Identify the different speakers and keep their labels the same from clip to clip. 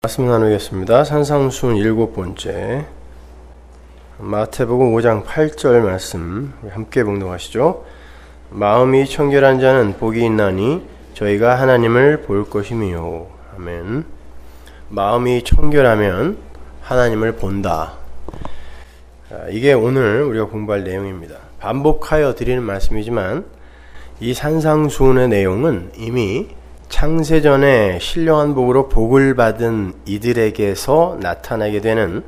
Speaker 1: 말씀 나누겠습니다. 산상순 7번째 마태복음 5장 8절 말씀 함께 봉독하시죠. 마음이 청결한 자는 복이 있나니 저희가 하나님을 볼 것이미요. 아멘. 마음이 청결하면 하나님을 본다. 이게 오늘 우리가 공부할 내용입니다. 반복하여 드리는 말씀이지만 이 산상수훈의 내용은 이미 창세전에 신령한 복으로 복을 받은 이들에게서 나타나게 되는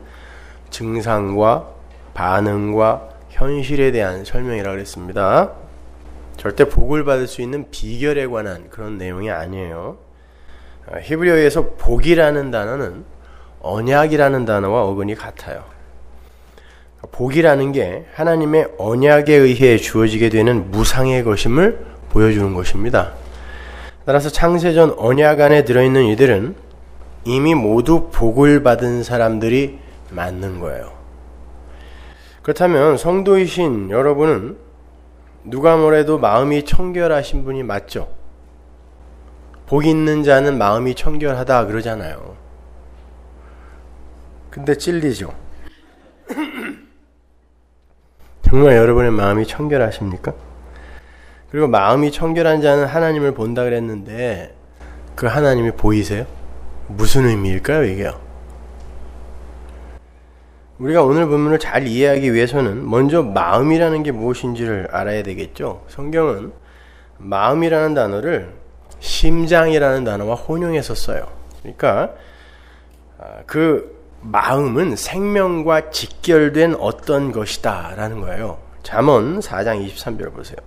Speaker 1: 증상과 반응과 현실에 대한 설명이라고 그랬습니다. 절대 복을 받을 수 있는 비결에 관한 그런 내용이 아니에요. 히브리어에서 복이라는 단어는 언약이라는 단어와 어근이 같아요. 복이라는 게 하나님의 언약에 의해 주어지게 되는 무상의 것임을 보여주는 것입니다. 따라서 창세전 언약 안에 들어있는 이들은 이미 모두 복을 받은 사람들이 맞는 거예요. 그렇다면 성도이신 여러분은 누가 뭐래도 마음이 청결하신 분이 맞죠? 복 있는 자는 마음이 청결하다 그러잖아요. 근데 찔리죠? 정말 여러분의 마음이 청결하십니까? 그리고 마음이 청결한 자는 하나님을 본다 그랬는데 그 하나님이 보이세요? 무슨 의미일까요, 이게요? 우리가 오늘 본문을 잘 이해하기 위해서는 먼저 마음이라는 게 무엇인지를 알아야 되겠죠. 성경은 마음이라는 단어를 심장이라는 단어와 혼용해서 써요. 그러니까 그 마음은 생명과 직결된 어떤 것이다 라는 거예요. 잠언 4장 23절 보세요.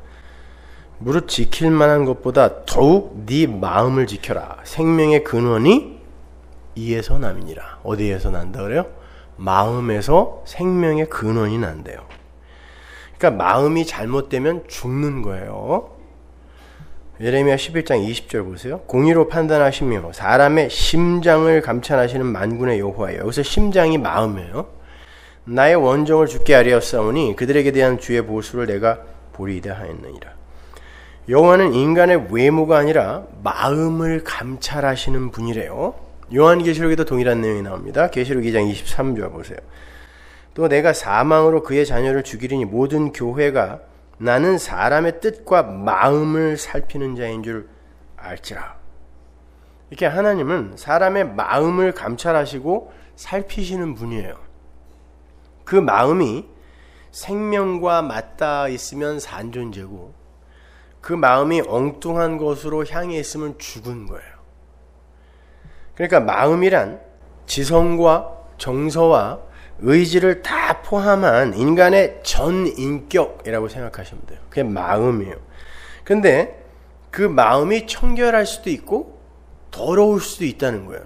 Speaker 1: 무릇 지킬 만한 것보다 더욱 네 마음을 지켜라. 생명의 근원이 이에서 남이니라. 어디에서 난다 그래요? 마음에서 생명의 근원이 난대요. 그러니까 마음이 잘못되면 죽는 거예요. 예레미야 11장 20절 보세요. 공의로 판단하시며 사람의 심장을 감찰하시는 만군의 여호와예요. 여기서 심장이 마음이에요. 나의 원정을 죽게 하리었사오니 그들에게 대한 주의 보수를 내가 보리이다 하였느니라. 여호와는 인간의 외모가 아니라 마음을 감찰하시는 분이래요. 요한계시록에도 동일한 내용이 나옵니다. 계시록 2장 23절 보세요. 또 내가 사망으로 그의 자녀를 죽이리니 모든 교회가 나는 사람의 뜻과 마음을 살피는 자인 줄 알지라. 이렇게 하나님은 사람의 마음을 감찰하시고 살피시는 분이에요. 그 마음이 생명과 맞닿아 있으면 산 존재고 그 마음이 엉뚱한 것으로 향해 있으면 죽은 거예요. 그러니까 마음이란 지성과 정서와 의지를 다 포함한 인간의 전 인격이라고 생각하시면 돼요. 그게 마음이에요. 근데 그 마음이 청결할 수도 있고 더러울 수도 있다는 거예요.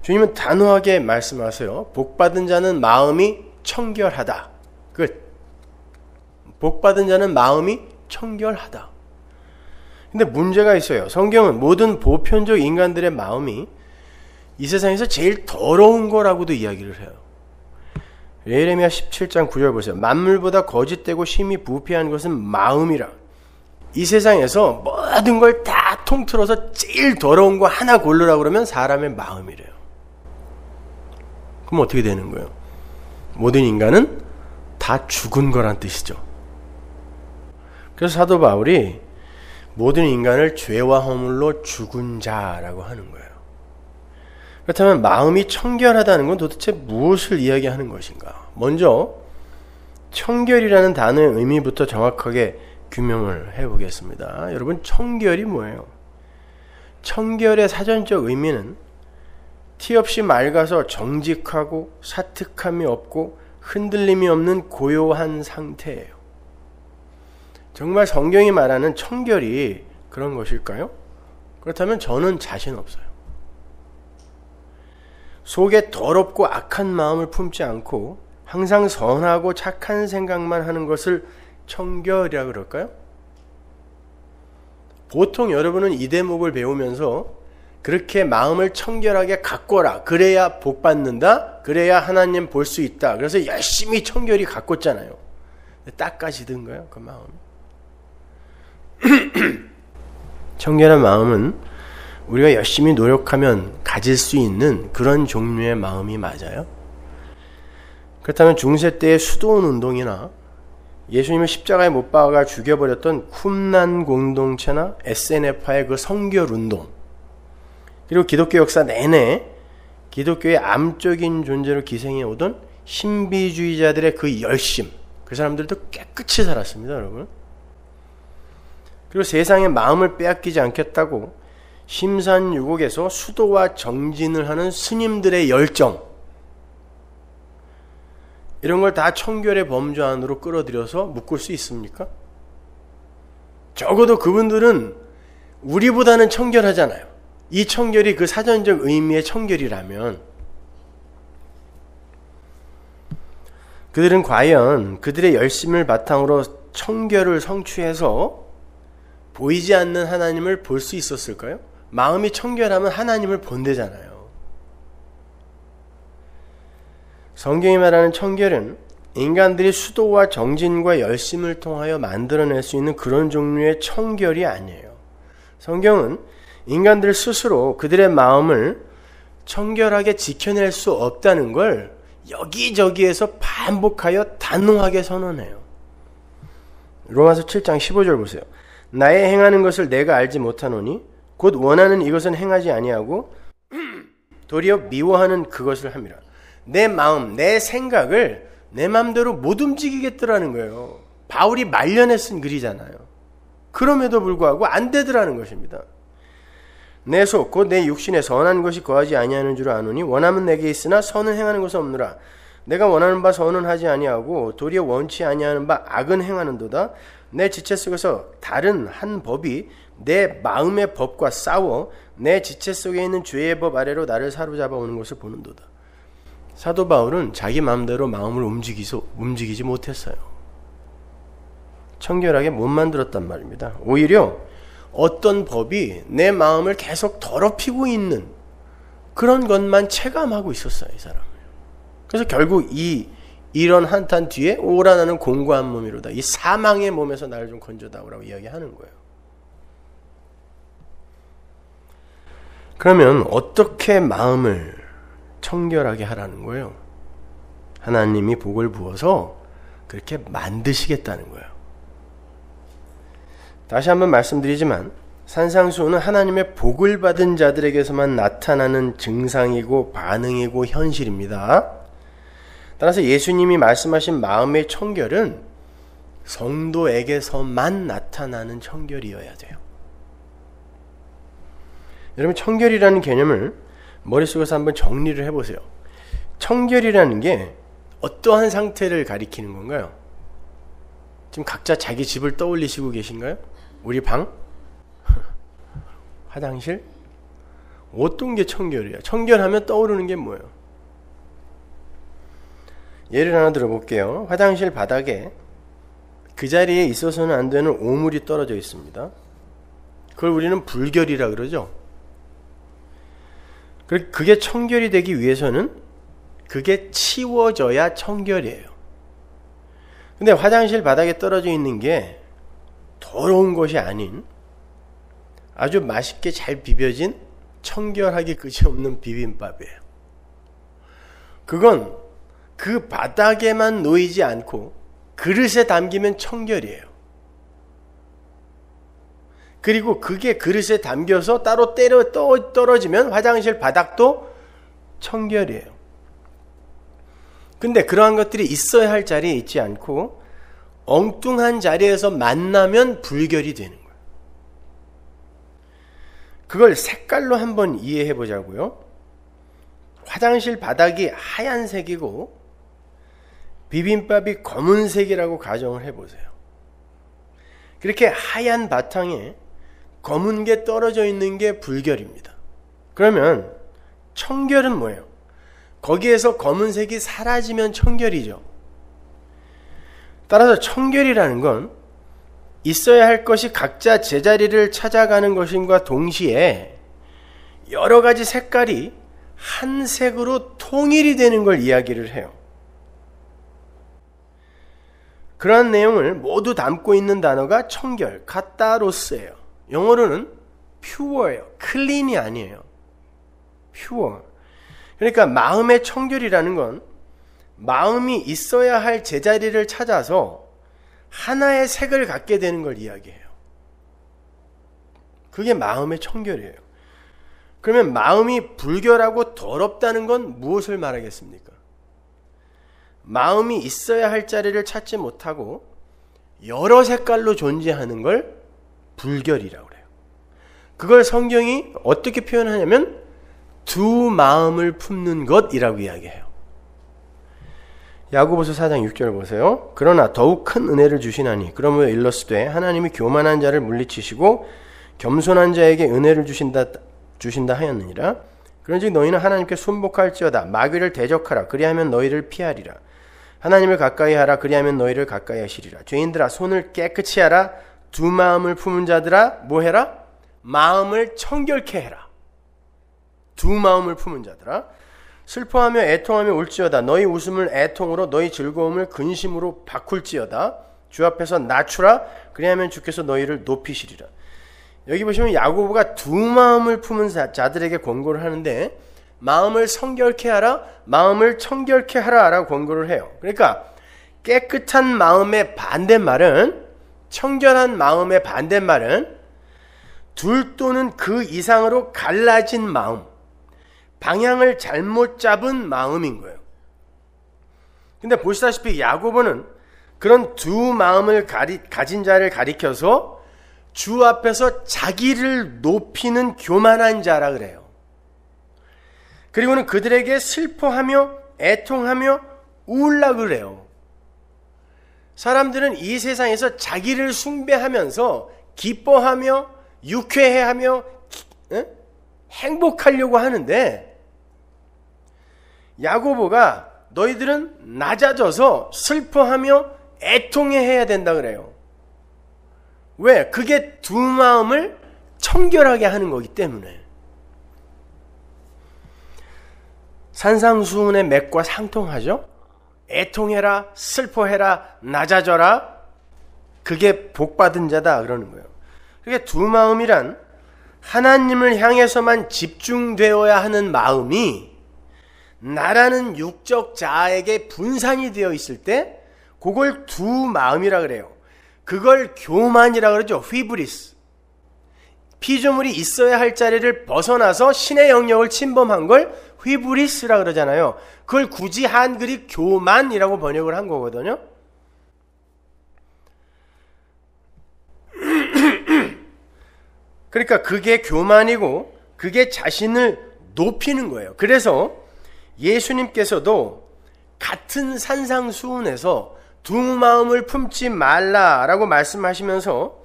Speaker 1: 주님은 단호하게 말씀하세요. 복받은 자는 마음이 청결하다. 끝. 복받은 자는 마음이 청결하다. 근데 문제가 있어요. 성경은 모든 보편적 인간들의 마음이 이 세상에서 제일 더러운 거라고도 이야기를 해요. 예레미야 17장 9절 보세요. 만물보다 거짓되고 심히 부패한 것은 마음이라. 이 세상에서 모든 걸 다 통틀어서 제일 더러운 거 하나 고르라고 그러면 사람의 마음이래요. 그럼 어떻게 되는 거예요? 모든 인간은 다 죽은 거란 뜻이죠. 그래서 사도 바울이 모든 인간을 죄와 허물로 죽은 자라고 하는 거예요. 그렇다면 마음이 청결하다는 건 도대체 무엇을 이야기하는 것인가? 먼저 청결이라는 단어의 의미부터 정확하게 규명을 해보겠습니다. 여러분, 청결이 뭐예요? 청결의 사전적 의미는 티 없이 맑아서 정직하고 사특함이 없고 흔들림이 없는 고요한 상태예요. 정말 성경이 말하는 청결이 그런 것일까요? 그렇다면 저는 자신 없어요. 속에 더럽고 악한 마음을 품지 않고 항상 선하고 착한 생각만 하는 것을 청결이라고 그럴까요? 보통 여러분은 이 대목을 배우면서 그렇게 마음을 청결하게 가꿔라. 그래야 복 받는다. 그래야 하나님 볼 수 있다. 그래서 열심히 청결히 가꿨잖아요. 닦아지던가요? 그 마음이? 청결한 마음은 우리가 열심히 노력하면 가질 수 있는 그런 종류의 마음이 맞아요? 그렇다면 중세 때의 수도원 운동이나 예수님을 십자가에 못 박아 죽여버렸던 쿰난 공동체나 SNF파의 그 성결 운동, 그리고 기독교 역사 내내 기독교의 암적인 존재로 기생해 오던 신비주의자들의 그 열심, 그 사람들도 깨끗이 살았습니다, 여러분. 그리고 세상의 마음을 빼앗기지 않겠다고 심산유곡에서 수도와 정진을 하는 스님들의 열정, 이런 걸 다 청결의 범주 안으로 끌어들여서 묶을 수 있습니까? 적어도 그분들은 우리보다는 청결하잖아요. 이 청결이 그 사전적 의미의 청결이라면 그들은 과연 그들의 열심을 바탕으로 청결을 성취해서 보이지 않는 하나님을 볼 수 있었을까요? 마음이 청결하면 하나님을 본대잖아요. 성경이 말하는 청결은 인간들이 수도와 정진과 열심을 통하여 만들어낼 수 있는 그런 종류의 청결이 아니에요. 성경은 인간들 스스로 그들의 마음을 청결하게 지켜낼 수 없다는 걸 여기저기에서 반복하여 단호하게 선언해요. 로마서 7장 15절 보세요. 나의 행하는 것을 내가 알지 못하노니 곧 원하는 이것은 행하지 아니하고 도리어 미워하는 그것을 함이라. 내 마음, 내 생각을 내 마음대로 못 움직이겠더라는 거예요. 바울이 말년에 쓴 글이잖아요. 그럼에도 불구하고 안 되더라는 것입니다. 내 속 곧 내 육신에 선한 것이 거하지 아니하는 줄 아노니 원함은 내게 있으나 선은 행하는 것은 없느라. 내가 원하는 바 선은 하지 아니하고 도리어 원치 아니하는 바 악은 행하는도다. 내 지체 속에서 다른 한 법이 내 마음의 법과 싸워 내 지체 속에 있는 죄의 법 아래로 나를 사로잡아 오는 것을 보는도다. 사도 바울은 자기 마음대로 마음을 움직이지 못했어요. 청결하게 못 만들었단 말입니다. 오히려 어떤 법이 내 마음을 계속 더럽히고 있는 그런 것만 체감하고 있었어요, 이 사람은. 그래서 결국 이런 한탄 뒤에 오라 나는 공고한 몸이로다. 이 사망의 몸에서 나를 좀 건져다오라고 이야기하는 거예요. 그러면 어떻게 마음을 청결하게 하라는 거예요? 하나님이 복을 부어서 그렇게 만드시겠다는 거예요. 다시 한번 말씀드리지만 산상수훈은 하나님의 복을 받은 자들에게서만 나타나는 증상이고 반응이고 현실입니다. 따라서 예수님이 말씀하신 마음의 청결은 성도에게서만 나타나는 청결이어야 돼요. 여러분, 청결이라는 개념을 머릿속에서 한번 정리를 해보세요. 청결이라는 게 어떠한 상태를 가리키는 건가요? 지금 각자 자기 집을 떠올리시고 계신가요? 우리 방? 화장실? 어떤 게 청결이야? 청결하면 떠오르는 게 뭐예요? 예를 하나 들어볼게요. 화장실 바닥에 그 자리에 있어서는 안 되는 오물이 떨어져 있습니다. 그걸 우리는 불결이라 그러죠. 그게 청결이 되기 위해서는 그게 치워져야 청결이에요. 근데 화장실 바닥에 떨어져 있는 게 더러운 것이 아닌 아주 맛있게 잘 비벼진 청결하기 그지없는 비빔밥이에요. 그건 그 바닥에만 놓이지 않고 그릇에 담기면 청결이에요. 그리고 그게 그릇에 담겨서 따로 떨어지면 화장실 바닥도 청결이에요. 근데 그러한 것들이 있어야 할 자리에 있지 않고 엉뚱한 자리에서 만나면 불결이 되는 거예요. 그걸 색깔로 한번 이해해 보자고요. 화장실 바닥이 하얀색이고 비빔밥이 검은색이라고 가정을 해보세요. 그렇게 하얀 바탕에 검은 게 떨어져 있는 게 불결입니다. 그러면 청결은 뭐예요? 거기에서 검은색이 사라지면 청결이죠. 따라서 청결이라는 건 있어야 할 것이 각자 제자리를 찾아가는 것임과 동시에 여러 가지 색깔이 한 색으로 통일이 되는 걸 이야기를 해요. 그러한 내용을 모두 담고 있는 단어가 청결, 카타로스예요. 영어로는 pure예요. clean이 아니에요. pure. 그러니까 마음의 청결이라는 건 마음이 있어야 할 제자리를 찾아서 하나의 색을 갖게 되는 걸 이야기해요. 그게 마음의 청결이에요. 그러면 마음이 불결하고 더럽다는 건 무엇을 말하겠습니까? 마음이 있어야 할 자리를 찾지 못하고 여러 색깔로 존재하는 걸 불결이라고 해요. 그걸 성경이 어떻게 표현하냐면 두 마음을 품는 것이라고 이야기해요. 야고보서 4장 6절 보세요. 그러나 더욱 큰 은혜를 주시나니 그러므로 일러스되 하나님이 교만한 자를 물리치시고 겸손한 자에게 은혜를 주신다 하였느니라. 그런즉 너희는 하나님께 순복할지어다. 마귀를 대적하라. 그리하면 너희를 피하리라. 하나님을 가까이 하라. 그리하면 너희를 가까이 하시리라. 죄인들아 손을 깨끗이 하라. 두 마음을 품은 자들아 뭐 해라? 마음을 청결케 해라. 두 마음을 품은 자들아 슬퍼하며 애통하며 울지어다. 너희 웃음을 애통으로 너희 즐거움을 근심으로 바꿀지어다. 주 앞에서 낮추라. 그리하면 주께서 너희를 높이시리라. 여기 보시면 야고보가 두 마음을 품은 자들에게 권고를 하는데 마음을 성결케 하라, 마음을 청결케 하라라고 권고를 해요. 그러니까 깨끗한 마음의 반대말은, 청결한 마음의 반대말은 둘 또는 그 이상으로 갈라진 마음, 방향을 잘못 잡은 마음인 거예요. 근데 보시다시피 야고보는 그런 두 마음을 가진 자를 가리켜서 주 앞에서 자기를 높이는 교만한 자라 그래요. 그리고는 그들에게 슬퍼하며 애통하며 우울라 그래요. 사람들은 이 세상에서 자기를 숭배하면서 기뻐하며 유쾌해하며 행복하려고 하는데 야고보가 너희들은 낮아져서 슬퍼하며 애통해야 된다 그래요. 왜? 그게 두 마음을 청결하게 하는 거기 때문에. 산상수훈의 맥과 상통하죠? 애통해라, 슬퍼해라, 낮아져라. 그게 복받은 자다 그러는 거예요. 그게 두 마음이란 하나님을 향해서만 집중되어야 하는 마음이 나라는 육적 자아에게 분산이 되어 있을 때 그걸 두 마음이라 그래요. 그걸 교만이라 그러죠. 휘브리스. 피조물이 있어야 할 자리를 벗어나서 신의 영역을 침범한 걸 휘브리스라 그러잖아요. 그걸 굳이 한글이 교만이라고 번역을 한 거거든요. 그러니까 그게 교만이고 그게 자신을 높이는 거예요. 그래서 예수님께서도 같은 산상수훈에서 두 마음을 품지 말라라고 말씀하시면서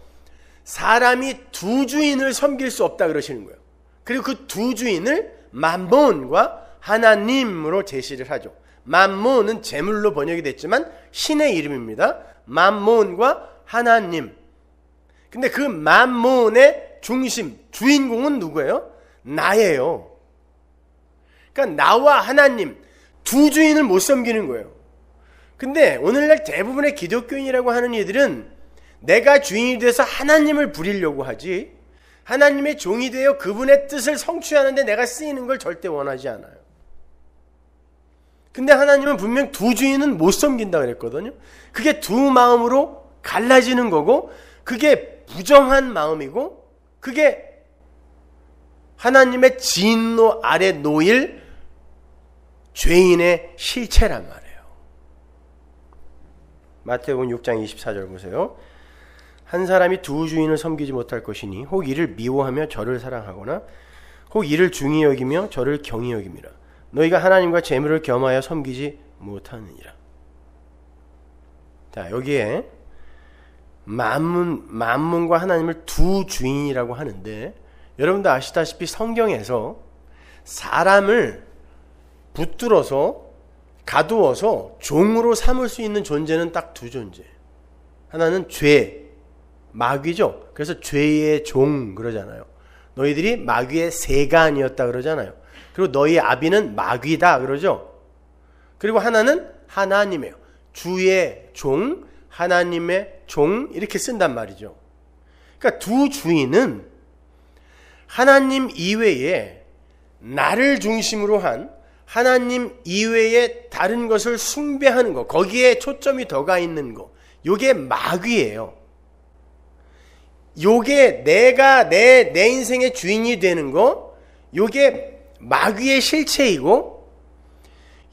Speaker 1: 사람이 두 주인을 섬길 수 없다 그러시는 거예요. 그리고 그 두 주인을 맘몬과 하나님으로 제시를 하죠. 맘몬은 재물로 번역이 됐지만 신의 이름입니다. 맘몬과 하나님. 근데 그 맘몬의 중심, 주인공은 누구예요? 나예요. 그러니까 나와 하나님 두 주인을 못 섬기는 거예요. 근데 오늘날 대부분의 기독교인이라고 하는 이들은 내가 주인이 돼서 하나님을 부리려고 하지 하나님의 종이 되어 그분의 뜻을 성취하는데 내가 쓰이는 걸 절대 원하지 않아요. 근데 하나님은 분명 두 주인은 못 섬긴다 그랬거든요. 그게 두 마음으로 갈라지는 거고 그게 부정한 마음이고 그게 하나님의 진노 아래 놓일 죄인의 실체란 말이에요. 마태복음 6장 24절 보세요. 한 사람이 두 주인을 섬기지 못할 것이니 혹 이를 미워하며 저를 사랑하거나 혹 이를 중히 여기며 저를 경히 여김이라. 너희가 하나님과 재물을 겸하여 섬기지 못하느니라. 자, 여기에 만문과 하나님을 두 주인이라고 하는데 여러분도 아시다시피 성경에서 사람을 붙들어서 가두어서 종으로 삼을 수 있는 존재는 딱 두 존재. 하나는 죄, 마귀죠. 그래서 죄의 종 그러잖아요. 너희들이 마귀의 세간이었다 그러잖아요. 그리고 너희 아비는 마귀다 그러죠. 그리고 하나는 하나님이에요. 주의 종, 하나님의 종 이렇게 쓴단 말이죠. 그러니까 두 주인은 하나님 이외에 나를 중심으로 한 하나님 이외의 다른 것을 숭배하는 거, 거기에 초점이 더 가 있는 거, 요게 마귀예요. 요게 내가 내 인생의 주인이 되는 거, 요게 마귀의 실체이고,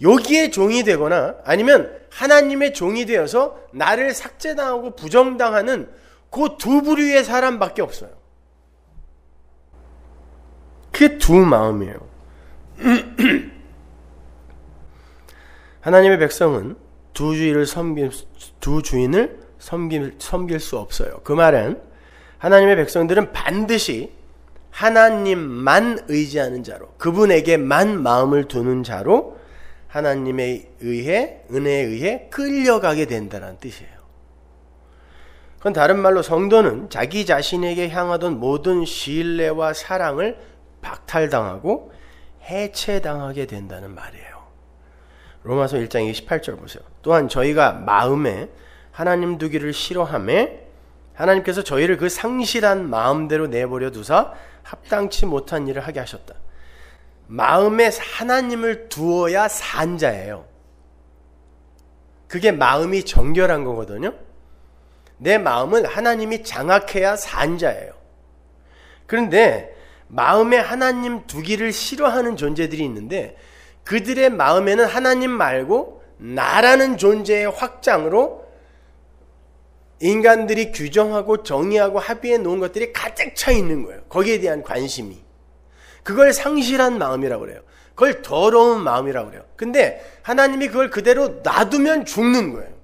Speaker 1: 여기에 종이 되거나 아니면 하나님의 종이 되어서 나를 삭제당하고 부정당하는 그 두 부류의 사람밖에 없어요. 그게 두 마음이에요. 하나님의 백성은 두 주인을 섬길 수 없어요. 그 말은 하나님의 백성들은 반드시 하나님만 의지하는 자로, 그분에게만 마음을 두는 자로 하나님에 의해, 은혜에 의해 끌려가게 된다는 뜻이에요. 그건 다른 말로 성도는 자기 자신에게 향하던 모든 신뢰와 사랑을 박탈당하고 해체당하게 된다는 말이에요. 로마서 1장 28절 보세요. 또한 저희가 마음에 하나님 두기를 싫어하매 하나님께서 저희를 그 상실한 마음대로 내버려 두사 합당치 못한 일을 하게 하셨다. 마음에 하나님을 두어야 산 자예요. 그게 마음이 정결한 거거든요. 내 마음은 하나님이 장악해야 산 자예요. 그런데 마음에 하나님 두기를 싫어하는 존재들이 있는데 그들의 마음에는 하나님 말고 나라는 존재의 확장으로 인간들이 규정하고 정의하고 합의해 놓은 것들이 가득 차 있는 거예요. 거기에 대한 관심이. 그걸 상실한 마음이라고 그래요. 그걸 더러운 마음이라고 그래요. 근데 하나님이 그걸 그대로 놔두면 죽는 거예요.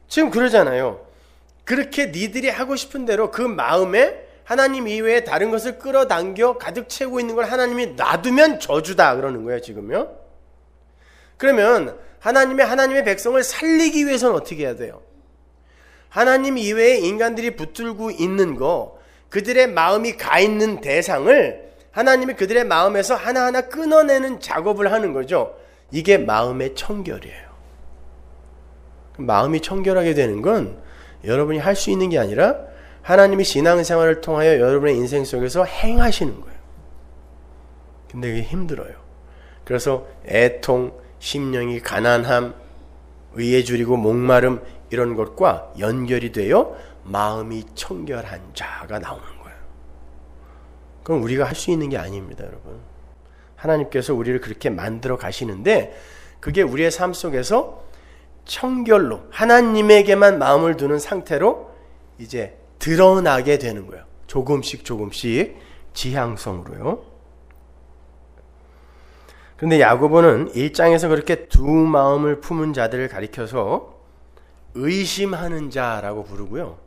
Speaker 1: 지금 그러잖아요. 그렇게 니들이 하고 싶은 대로 그 마음에 하나님 이외에 다른 것을 끌어당겨 가득 채우고 있는 걸 하나님이 놔두면 저주다 그러는 거예요, 지금요. 그러면 하나님의 백성을 살리기 위해서는 어떻게 해야 돼요? 하나님 이외에 인간들이 붙들고 있는 거, 그들의 마음이 가 있는 대상을 하나님이 그들의 마음에서 하나하나 끊어내는 작업을 하는 거죠. 이게 마음의 청결이에요. 마음이 청결하게 되는 건 여러분이 할 수 있는 게 아니라 하나님이 신앙생활을 통하여 여러분의 인생 속에서 행하시는 거예요. 근데 그게 힘들어요. 그래서 애통, 심령이 가난함, 의에 줄이고 목마름 이런 것과 연결이 되어 마음이 청결한 자가 나오는 거예요. 그건 우리가 할 수 있는 게 아닙니다, 여러분. 하나님께서 우리를 그렇게 만들어 가시는데 그게 우리의 삶 속에서 청결로 하나님에게만 마음을 두는 상태로 이제 드러나게 되는 거예요. 조금씩 지향성으로요. 그런데 야고보는 1장에서 그렇게 두 마음을 품은 자들을 가리켜서 의심하는 자라고 부르고요.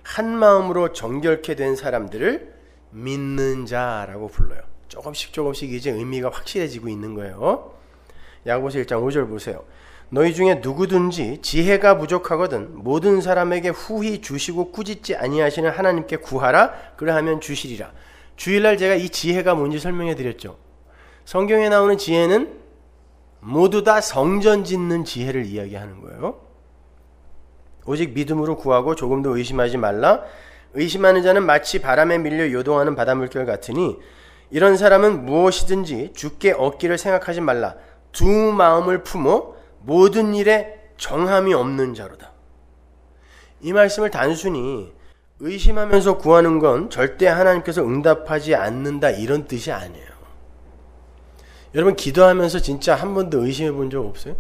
Speaker 1: 한 마음으로 정결케 된 사람들을 믿는 자라고 불러요. 조금씩 이제 의미가 확실해지고 있는 거예요. 야고보서 1장 5절 보세요. 너희 중에 누구든지 지혜가 부족하거든 모든 사람에게 후히 주시고 꾸짖지 아니하시는 하나님께 구하라. 그러하면 주시리라. 주일날 제가 이 지혜가 뭔지 설명해 드렸죠. 성경에 나오는 지혜는 모두 다 성전 짓는 지혜를 이야기하는 거예요. 오직 믿음으로 구하고 조금도 의심하지 말라. 의심하는 자는 마치 바람에 밀려 요동하는 바닷물결 같으니 이런 사람은 무엇이든지 주께 얻기를 생각하지 말라. 두 마음을 품어 모든 일에 정함이 없는 자로다. 이 말씀을 단순히 의심하면서 구하는 건 절대 하나님께서 응답하지 않는다 이런 뜻이 아니에요. 여러분 기도하면서 진짜 한 번도 의심해 본 적 없어요?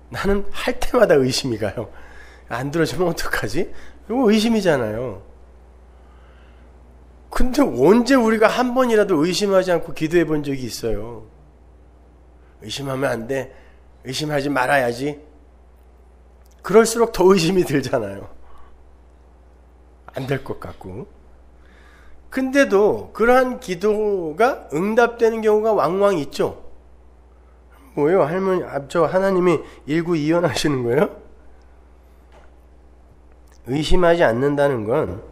Speaker 1: 나는 할 때마다 의심이 가요. 안 들어주면 어떡하지? 이거 의심이잖아요. 근데 언제 우리가 한 번이라도 의심하지 않고 기도해 본 적이 있어요? 의심하면 안 돼. 의심하지 말아야지. 그럴수록 더 의심이 들잖아요. 안 될 것 같고. 근데도 그러한 기도가 응답되는 경우가 왕왕 있죠. 뭐예요? 할머니, 저 하나님이 일구이연하시는 거예요? 의심하지 않는다는 건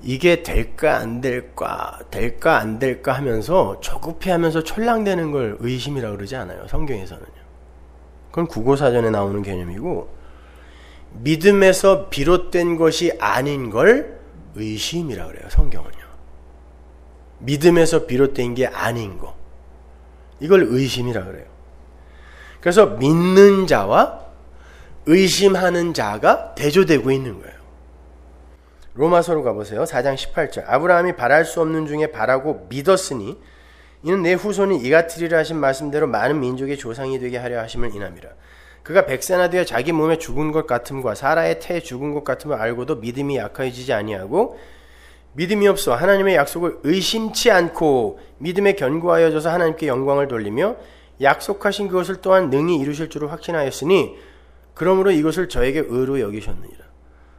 Speaker 1: 이게 될까 안 될까 하면서 조급해하면서 촐랑대는 걸 의심이라고 그러지 않아요. 성경에서는요. 그건 국어사전에 나오는 개념이고 믿음에서 비롯된 것이 아닌 걸 의심이라고 그래요. 성경은요. 믿음에서 비롯된 게 아닌 거. 이걸 의심이라 그래요. 그래서 믿는 자와 의심하는 자가 대조되고 있는 거예요. 로마서로 가보세요. 4장 18절. 아브라함이 바랄 수 없는 중에 바라고 믿었으니 이는 내 후손이 이같으리라 하신 말씀대로 많은 민족의 조상이 되게 하려 하심을 인함이라. 그가 백세나 되어 자기 몸에 죽은 것 같음과 사라의 태에 죽은 것 같음을 알고도 믿음이 약해지지 아니하고 믿음이 없어 하나님의 약속을 의심치 않고 믿음에 견고하여져서 하나님께 영광을 돌리며 약속하신 그것을 또한 능히 이루실 줄을 확신하였으니 그러므로 이것을 저에게 의로 여기셨느니라.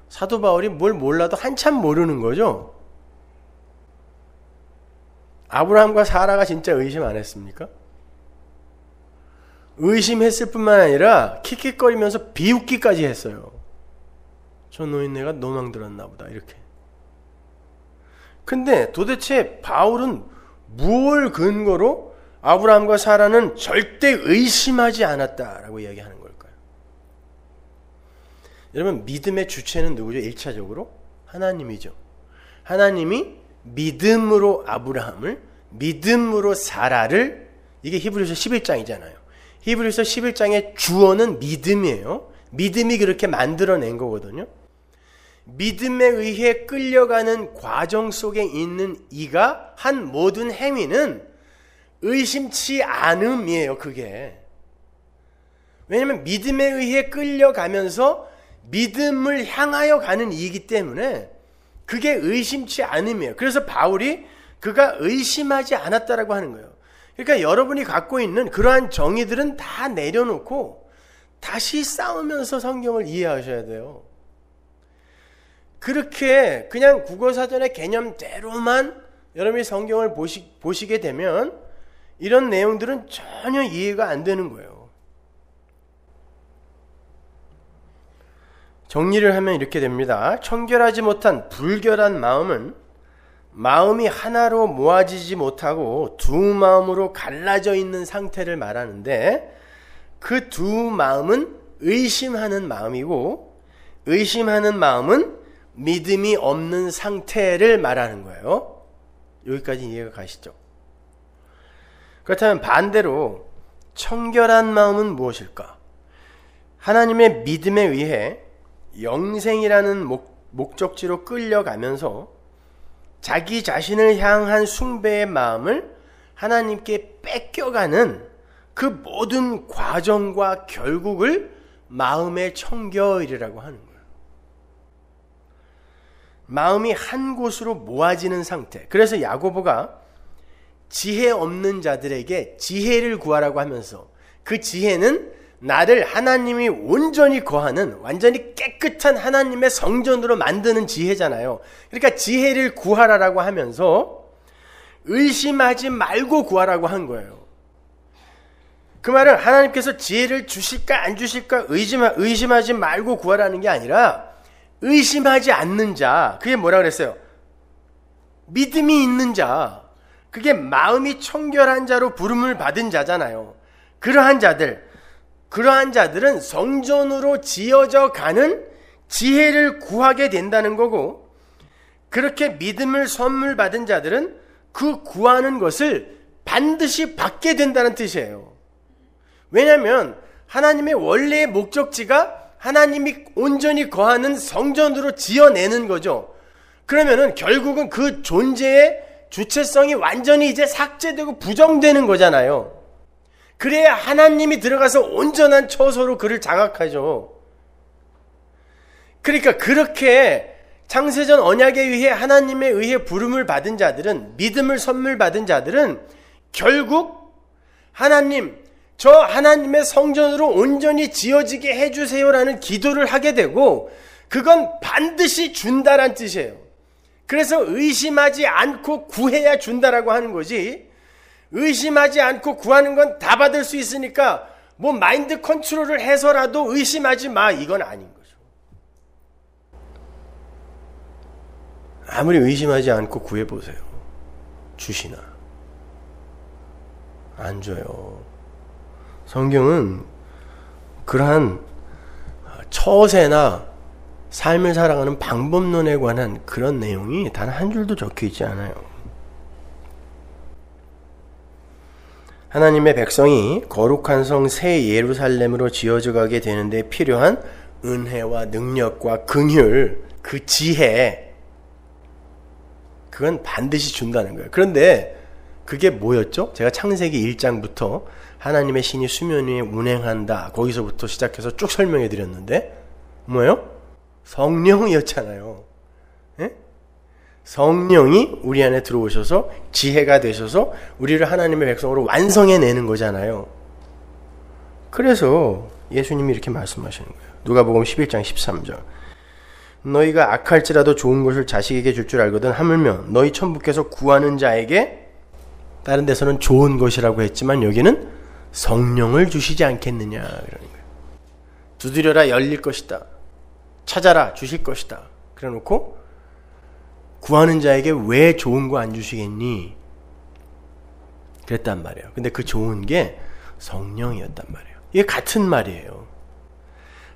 Speaker 1: 사도 바울이 뭘 몰라도 한참 모르는 거죠. 아브라함과 사라가 진짜 의심 안 했습니까? 의심했을 뿐만 아니라 킥킥거리면서 비웃기까지 했어요. 저 노인네가 노망 들었나 보다 이렇게. 근데 도대체 바울은 무엇을 근거로 아브라함과 사라는 절대 의심하지 않았다라고 이야기하는 걸까요? 여러분, 믿음의 주체는 누구죠? 1차적으로 하나님이죠. 하나님이 믿음으로 아브라함을, 믿음으로 사라를, 이게 히브리서 11장이잖아요. 히브리서 11장의 주어는 믿음이에요. 믿음이 그렇게 만들어낸 거거든요. 믿음에 의해 끌려가는 과정 속에 있는 이가 한 모든 행위는 의심치 않음이에요. 그게. 왜냐하면 믿음에 의해 끌려가면서 믿음을 향하여 가는 이이기 때문에 그게 의심치 않음이에요. 그래서 바울이 그가 의심하지 않았다라고 하는 거예요. 그러니까 여러분이 갖고 있는 그러한 정의들은 다 내려놓고 다시 싸우면서 성경을 이해하셔야 돼요. 그렇게 그냥 국어사전의 개념대로만 여러분이 성경을 보시게 되면 이런 내용들은 전혀 이해가 안 되는 거예요. 정리를 하면 이렇게 됩니다. 청결하지 못한 불결한 마음은 마음이 하나로 모아지지 못하고 두 마음으로 갈라져 있는 상태를 말하는데 그 두 마음은 의심하는 마음이고 의심하는 마음은 믿음이 없는 상태를 말하는 거예요. 여기까지 이해가 가시죠? 그렇다면 반대로 청결한 마음은 무엇일까? 하나님의 믿음에 의해 영생이라는 목적지로 끌려가면서 자기 자신을 향한 숭배의 마음을 하나님께 뺏겨가는 그 모든 과정과 결국을 마음의 청결이라고 하는 거예요. 마음이 한 곳으로 모아지는 상태. 그래서 야고보가 지혜 없는 자들에게 지혜를 구하라고 하면서 그 지혜는 나를 하나님이 온전히 거하는 완전히 깨끗한 하나님의 성전으로 만드는 지혜잖아요. 그러니까 지혜를 구하라라고 하면서 의심하지 말고 구하라고 한 거예요. 그 말은 하나님께서 지혜를 주실까 안 주실까 의심하지 말고 구하라는 게 아니라 의심하지 않는 자, 그게 뭐라 그랬어요? 믿음이 있는 자, 그게 마음이 청결한 자로 부름을 받은 자잖아요. 그러한 자들은 성전으로 지어져 가는 지혜를 구하게 된다는 거고, 그렇게 믿음을 선물 받은 자들은 그 구하는 것을 반드시 받게 된다는 뜻이에요. 왜냐하면 하나님의 원래의 목적지가 하나님이 온전히 거하는 성전으로 지어내는 거죠. 그러면은 결국은 그 존재의 주체성이 완전히 이제 삭제되고 부정되는 거잖아요. 그래야 하나님이 들어가서 온전한 처소로 그를 장악하죠. 그러니까 그렇게 창세전 언약에 의해 하나님에 의해 부름을 받은 자들은, 믿음을 선물 받은 자들은 결국 하나님, 저 하나님의 성전으로 온전히 지어지게 해주세요라는 기도를 하게 되고 그건 반드시 준다란 뜻이에요. 그래서 의심하지 않고 구해야 준다라고 하는 거지, 의심하지 않고 구하는 건 다 받을 수 있으니까 뭐 마인드 컨트롤을 해서라도 의심하지 마, 이건 아닌 거죠. 아무리 의심하지 않고 구해보세요. 주시나? 안 줘요. 성경은 그러한 처세나 삶을 살아가는 방법론에 관한 그런 내용이 단 한 줄도 적혀 있지 않아요. 하나님의 백성이 거룩한 성 새 예루살렘으로 지어져 가게 되는데 필요한 은혜와 능력과 긍휼, 그 지혜, 그건 반드시 준다는 거예요. 그런데 그게 뭐였죠? 제가 창세기 1장부터 하나님의 신이 수면 위에 운행한다, 거기서부터 시작해서 쭉 설명해 드렸는데 뭐예요? 성령이었잖아요. 예? 성령이 우리 안에 들어오셔서 지혜가 되셔서 우리를 하나님의 백성으로 완성해내는 거잖아요. 그래서 예수님이 이렇게 말씀하시는 거예요. 누가복음 11장 13절. 너희가 악할지라도 좋은 것을 자식에게 줄 줄 알거든 하물며 너희 천부께서 구하는 자에게, 다른 데서는 좋은 것이라고 했지만 여기는 성령을 주시지 않겠느냐 그러는 거예요. 두드려라 열릴 것이다. 찾아라 주실 것이다. 그래 놓고 구하는 자에게 왜 좋은 거 안 주시겠니? 그랬단 말이에요. 근데 그 좋은 게 성령이었단 말이에요. 이게 같은 말이에요.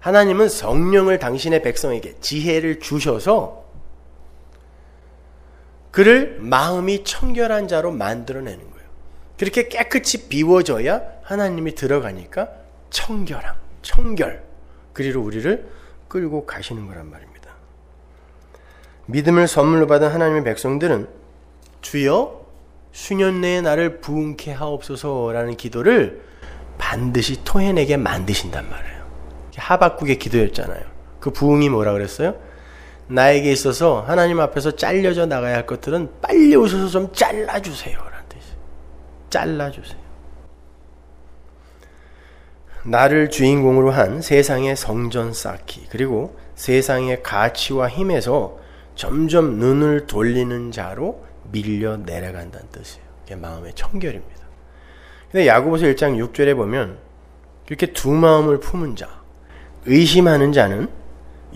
Speaker 1: 하나님은 성령을 당신의 백성에게 지혜를 주셔서 그를 마음이 청결한 자로 만들어내는 거예요. 그렇게 깨끗이 비워져야 하나님이 들어가니까 청결함, 청결, 그리로 우리를 끌고 가시는 거란 말입니다. 믿음을 선물로 받은 하나님의 백성들은 주여 수년 내에 나를 부흥케 하옵소서라는 기도를 반드시 토해내게 만드신단 말이에요. 하박국의 기도였잖아요. 그 부흥이 뭐라 그랬어요? 나에게 있어서 하나님 앞에서 잘려져 나가야 할 것들은 빨리 오셔서 좀 잘라주세요 라는 뜻이에요. 잘라주세요. 나를 주인공으로 한 세상의 성전 쌓기, 그리고 세상의 가치와 힘에서 점점 눈을 돌리는 자로 밀려 내려간다는 뜻이에요. 그게 마음의 청결입니다. 근데 야고보서 1장 6절에 보면 이렇게 두 마음을 품은 자, 의심하는 자는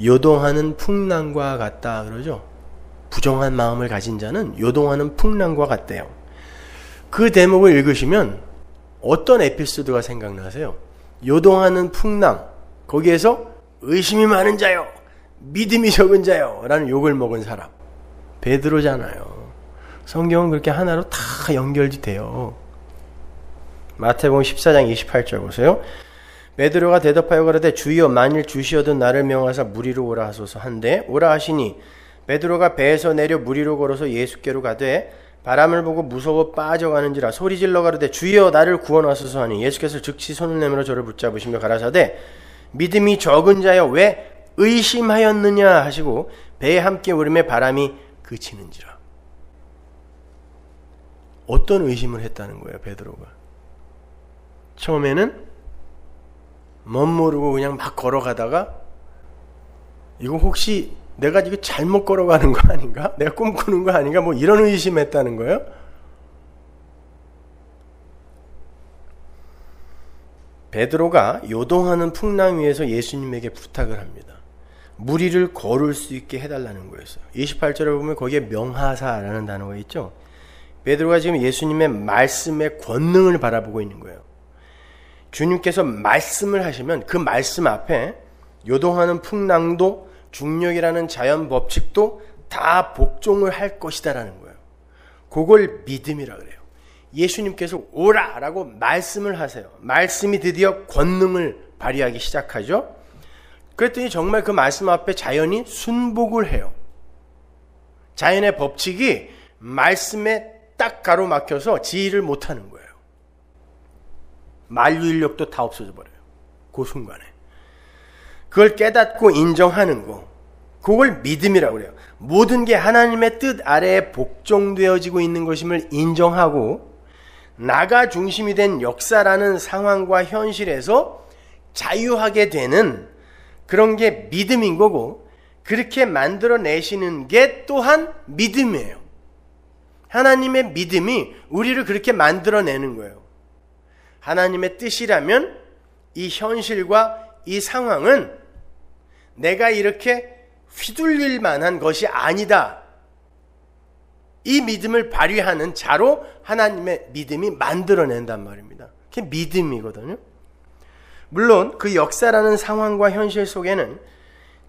Speaker 1: 요동하는 풍랑과 같다 그러죠. 부정한 마음을 가진 자는 요동하는 풍랑과 같대요. 그 대목을 읽으시면 어떤 에피소드가 생각나세요? 요동하는 풍랑, 거기에서 의심이 많은 자요, 믿음이 적은 자요 라는 욕을 먹은 사람, 베드로잖아요. 성경은 그렇게 하나로 다 연결이 돼요. 마태복음 14장 28절 보세요. 베드로가 대답하여 가로되 주여 만일 주시어든 나를 명하사 무리로 오라 하소서 한데 오라 하시니 베드로가 배에서 내려 무리로 걸어서 예수께로 가되 바람을 보고 무서워 빠져가는지라 소리질러 가로되 주여 나를 구원하소서 하니 예수께서 즉시 손을 내밀어 저를 붙잡으시며 가라사대 믿음이 적은 자여 왜 의심하였느냐 하시고 배에 함께 오름에 바람이 그치는지라. 어떤 의심을 했다는 거예요, 베드로가? 처음에는 멋모르고 그냥 막 걸어가다가 이거 혹시 내가 지금 잘못 걸어가는 거 아닌가? 내가 꿈꾸는 거 아닌가? 뭐 이런 의심했다는 거예요. 베드로가 요동하는 풍랑 위에서 예수님에게 부탁을 합니다. 무리를 걸을 수 있게 해달라는 거였어요. 28절에 보면 거기에 명하사라는 단어가 있죠. 베드로가 지금 예수님의 말씀의 권능을 바라보고 있는 거예요. 주님께서 말씀을 하시면 그 말씀 앞에 요동하는 풍랑도 중력이라는 자연 법칙도 다 복종을 할 것이다라는 거예요. 그걸 믿음이라 그래요. 예수님께서 오라라고 말씀을 하세요. 말씀이 드디어 권능을 발휘하기 시작하죠. 그랬더니 정말 그 말씀 앞에 자연이 순복을 해요. 자연의 법칙이 말씀에 딱 가로막혀서 지휘를 못하는 거예요. 만류인력도 다 없어져 버려요. 그 순간에. 그걸 깨닫고 인정하는 거, 그걸 믿음이라고 그래요. 모든 게 하나님의 뜻 아래에 복종되어지고 있는 것임을 인정하고 나가 중심이 된 역사라는 상황과 현실에서 자유하게 되는 그런 게 믿음인 거고, 그렇게 만들어내시는 게 또한 믿음이에요. 하나님의 믿음이 우리를 그렇게 만들어내는 거예요. 하나님의 뜻이라면 이 현실과 이 상황은 내가 이렇게 휘둘릴 만한 것이 아니다. 이 믿음을 발휘하는 자로 하나님의 믿음이 만들어낸단 말입니다. 그게 믿음이거든요. 물론 그 역사라는 상황과 현실 속에는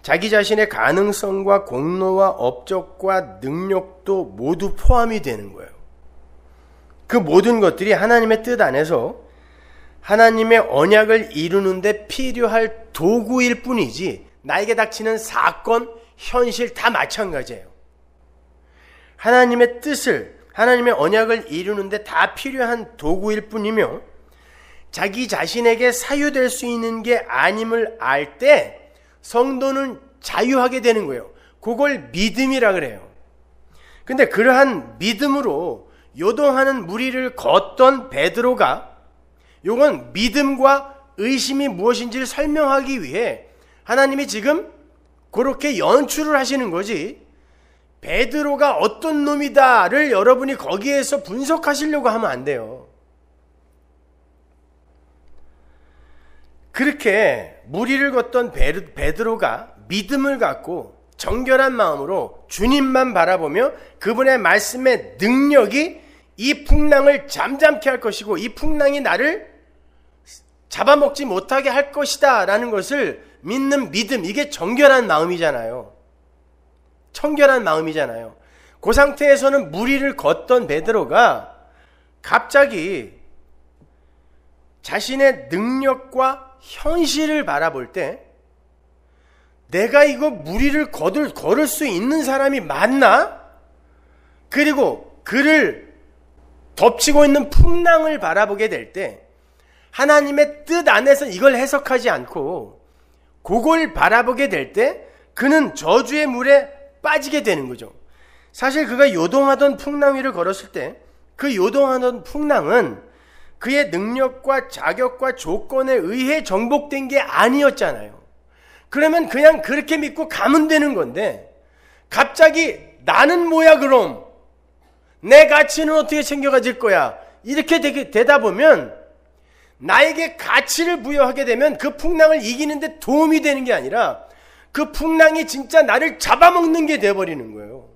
Speaker 1: 자기 자신의 가능성과 공로와 업적과 능력도 모두 포함이 되는 거예요. 그 모든 것들이 하나님의 뜻 안에서 하나님의 언약을 이루는데 필요할 도구일 뿐이지 나에게 닥치는 사건, 현실 다 마찬가지예요. 하나님의 뜻을, 하나님의 언약을 이루는데 다 필요한 도구일 뿐이며 자기 자신에게 사유될 수 있는 게 아님을 알 때 성도는 자유하게 되는 거예요. 그걸 믿음이라 그래요. 근데 그러한 믿음으로 요동하는 무리를 걷던 베드로가 이건 믿음과 의심이 무엇인지를 설명하기 위해 하나님이 지금 그렇게 연출을 하시는 거지, 베드로가 어떤 놈이다를 여러분이 거기에서 분석하시려고 하면 안 돼요. 그렇게 무리를 걷던 베드로가 믿음을 갖고 정결한 마음으로 주님만 바라보며 그분의 말씀의 능력이 이 풍랑을 잠잠케 할 것이고 이 풍랑이 나를 잡아먹지 못하게 할 것이다 라는 것을 믿는 믿음, 이게 정결한 마음이잖아요. 청결한 마음이잖아요. 그 상태에서는 무리를 걷던 베드로가 갑자기 자신의 능력과 현실을 바라볼 때 내가 이거 무리를 걸을 수 있는 사람이 맞나? 그리고 그를 덮치고 있는 풍랑을 바라보게 될 때 하나님의 뜻 안에서 이걸 해석하지 않고 그걸 바라보게 될 때 그는 저주의 물에 빠지게 되는 거죠. 사실 그가 요동하던 풍랑 위를 걸었을 때 그 요동하던 풍랑은 그의 능력과 자격과 조건에 의해 정복된 게 아니었잖아요. 그러면 그냥 그렇게 믿고 가면 되는 건데 갑자기 나는 뭐야 그럼? 내 가치는 어떻게 챙겨가질 거야? 이렇게 되다 보면 나에게 가치를 부여하게 되면 그 풍랑을 이기는데 도움이 되는 게 아니라 그 풍랑이 진짜 나를 잡아먹는 게 되어버리는 거예요.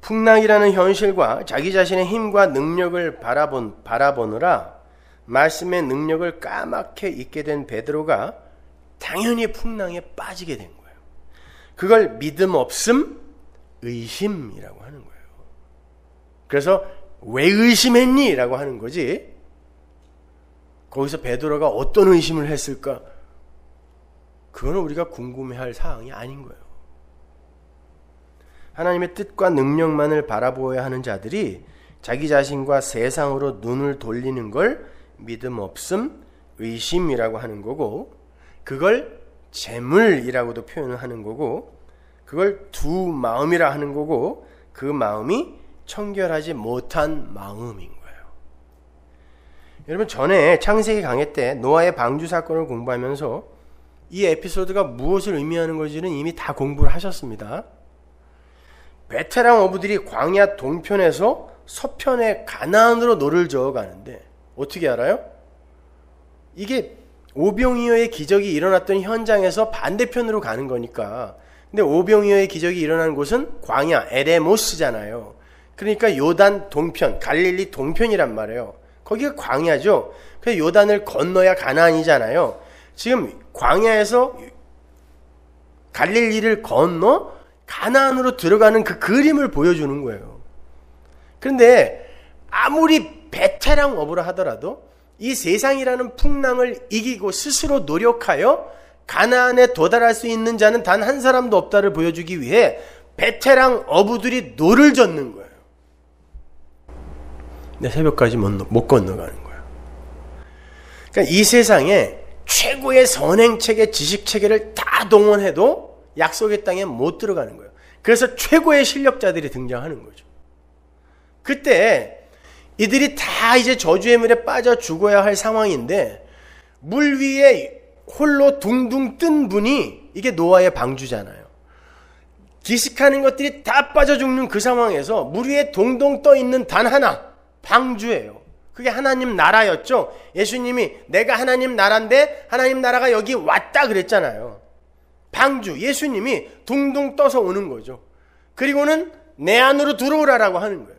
Speaker 1: 풍랑이라는 현실과 자기 자신의 힘과 능력을 바라보느라 말씀의 능력을 까맣게 잊게 된 베드로가 당연히 풍랑에 빠지게 된 거예요. 그걸 믿음 없음, 의심이라고 하는 거예요. 그래서 왜 의심했니? 라고 하는 거지. 거기서 베드로가 어떤 의심을 했을까? 그거는 우리가 궁금해할 사항이 아닌 거예요. 하나님의 뜻과 능력만을 바라보아야 하는 자들이 자기 자신과 세상으로 눈을 돌리는 걸 믿음 없음, 의심이라고 하는 거고, 그걸 재물이라고도 표현을 하는 거고, 그걸 두 마음이라 하는 거고, 그 마음이 청결하지 못한 마음인 거예요. 여러분, 전에 창세기 강해 때 노아의 방주 사건을 공부하면서 이 에피소드가 무엇을 의미하는 건지는 이미 다 공부를 하셨습니다. 베테랑 어부들이 광야 동편에서 서편의 가나안으로 노를 저어 가는데 어떻게 알아요? 이게 오병이어의 기적이 일어났던 현장에서 반대편으로 가는 거니까. 근데 오병이어의 기적이 일어나는 곳은 광야 에레모스잖아요. 그러니까 요단 동편, 갈릴리 동편이란 말이에요. 거기가 광야죠. 그래서 요단을 건너야 가나안이잖아요. 지금 광야에서 갈릴리를 건너 가나안으로 들어가는 그 그림을 보여주는 거예요. 그런데 아무리 베테랑 어부라 하더라도 이 세상이라는 풍랑을 이기고 스스로 노력하여 가나안에 도달할 수 있는 자는 단 한 사람도 없다를 보여주기 위해 베테랑 어부들이 노를 젓는 거예요. 근데 새벽까지 못 건너가는 거예요. 그러니까 이 세상에 최고의 선행체계, 지식체계를 다 동원해도 약속의 땅에 못 들어가는 거예요. 그래서 최고의 실력자들이 등장하는 거죠. 그때 이들이 다 이제 저주의 물에 빠져 죽어야 할 상황인데 물 위에 홀로 둥둥 뜬 분이 이게 노아의 방주잖아요. 기식하는 것들이 다 빠져 죽는 그 상황에서 물 위에 동동 떠 있는 단 하나, 방주예요. 그게 하나님 나라였죠. 예수님이 내가 하나님 나라인데 하나님 나라가 여기 왔다 그랬잖아요. 방주, 예수님이 둥둥 떠서 오는 거죠. 그리고는 내 안으로 들어오라라고 하는 거예요.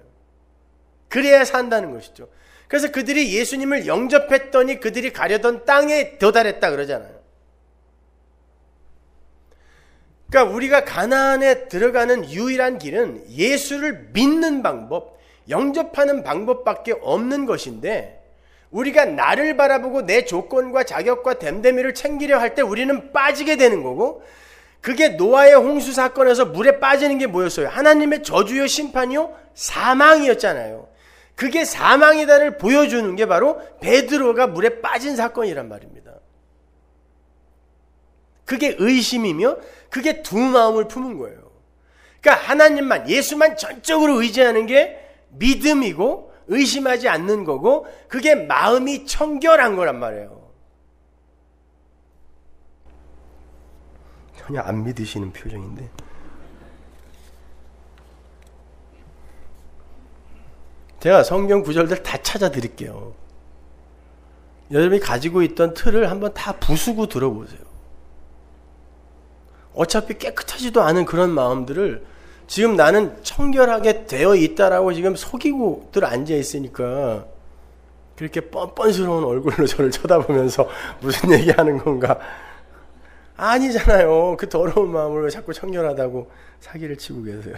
Speaker 1: 그래야 산다는 것이죠. 그래서 그들이 예수님을 영접했더니 그들이 가려던 땅에 도달했다 그러잖아요. 그러니까 우리가 가나안에 들어가는 유일한 길은 예수를 믿는 방법, 영접하는 방법밖에 없는 것인데, 우리가 나를 바라보고 내 조건과 자격과 됨됨이를 챙기려 할 때 우리는 빠지게 되는 거고, 그게 노아의 홍수 사건에서 물에 빠지는 게 뭐였어요? 하나님의 저주요 심판이요? 사망이었잖아요. 그게 사망이다를 보여주는 게 바로 베드로가 물에 빠진 사건이란 말입니다. 그게 의심이며 그게 두 마음을 품은 거예요. 그러니까 하나님만, 예수만 전적으로 의지하는 게 믿음이고 의심하지 않는 거고, 그게 마음이 청결한 거란 말이에요. 전혀 안 믿으시는 표정인데. 제가 성경 구절들 다 찾아 드릴게요. 여러분이 가지고 있던 틀을 한번 다 부수고 들어보세요. 어차피 깨끗하지도 않은 그런 마음들을 지금 나는 청결하게 되어 있다라고 지금 속이고들 앉아 있으니까 그렇게 뻔뻔스러운 얼굴로 저를 쳐다보면서 무슨 얘기하는 건가? 아니잖아요. 그 더러운 마음을 왜 자꾸 청결하다고 사기를 치고 계세요?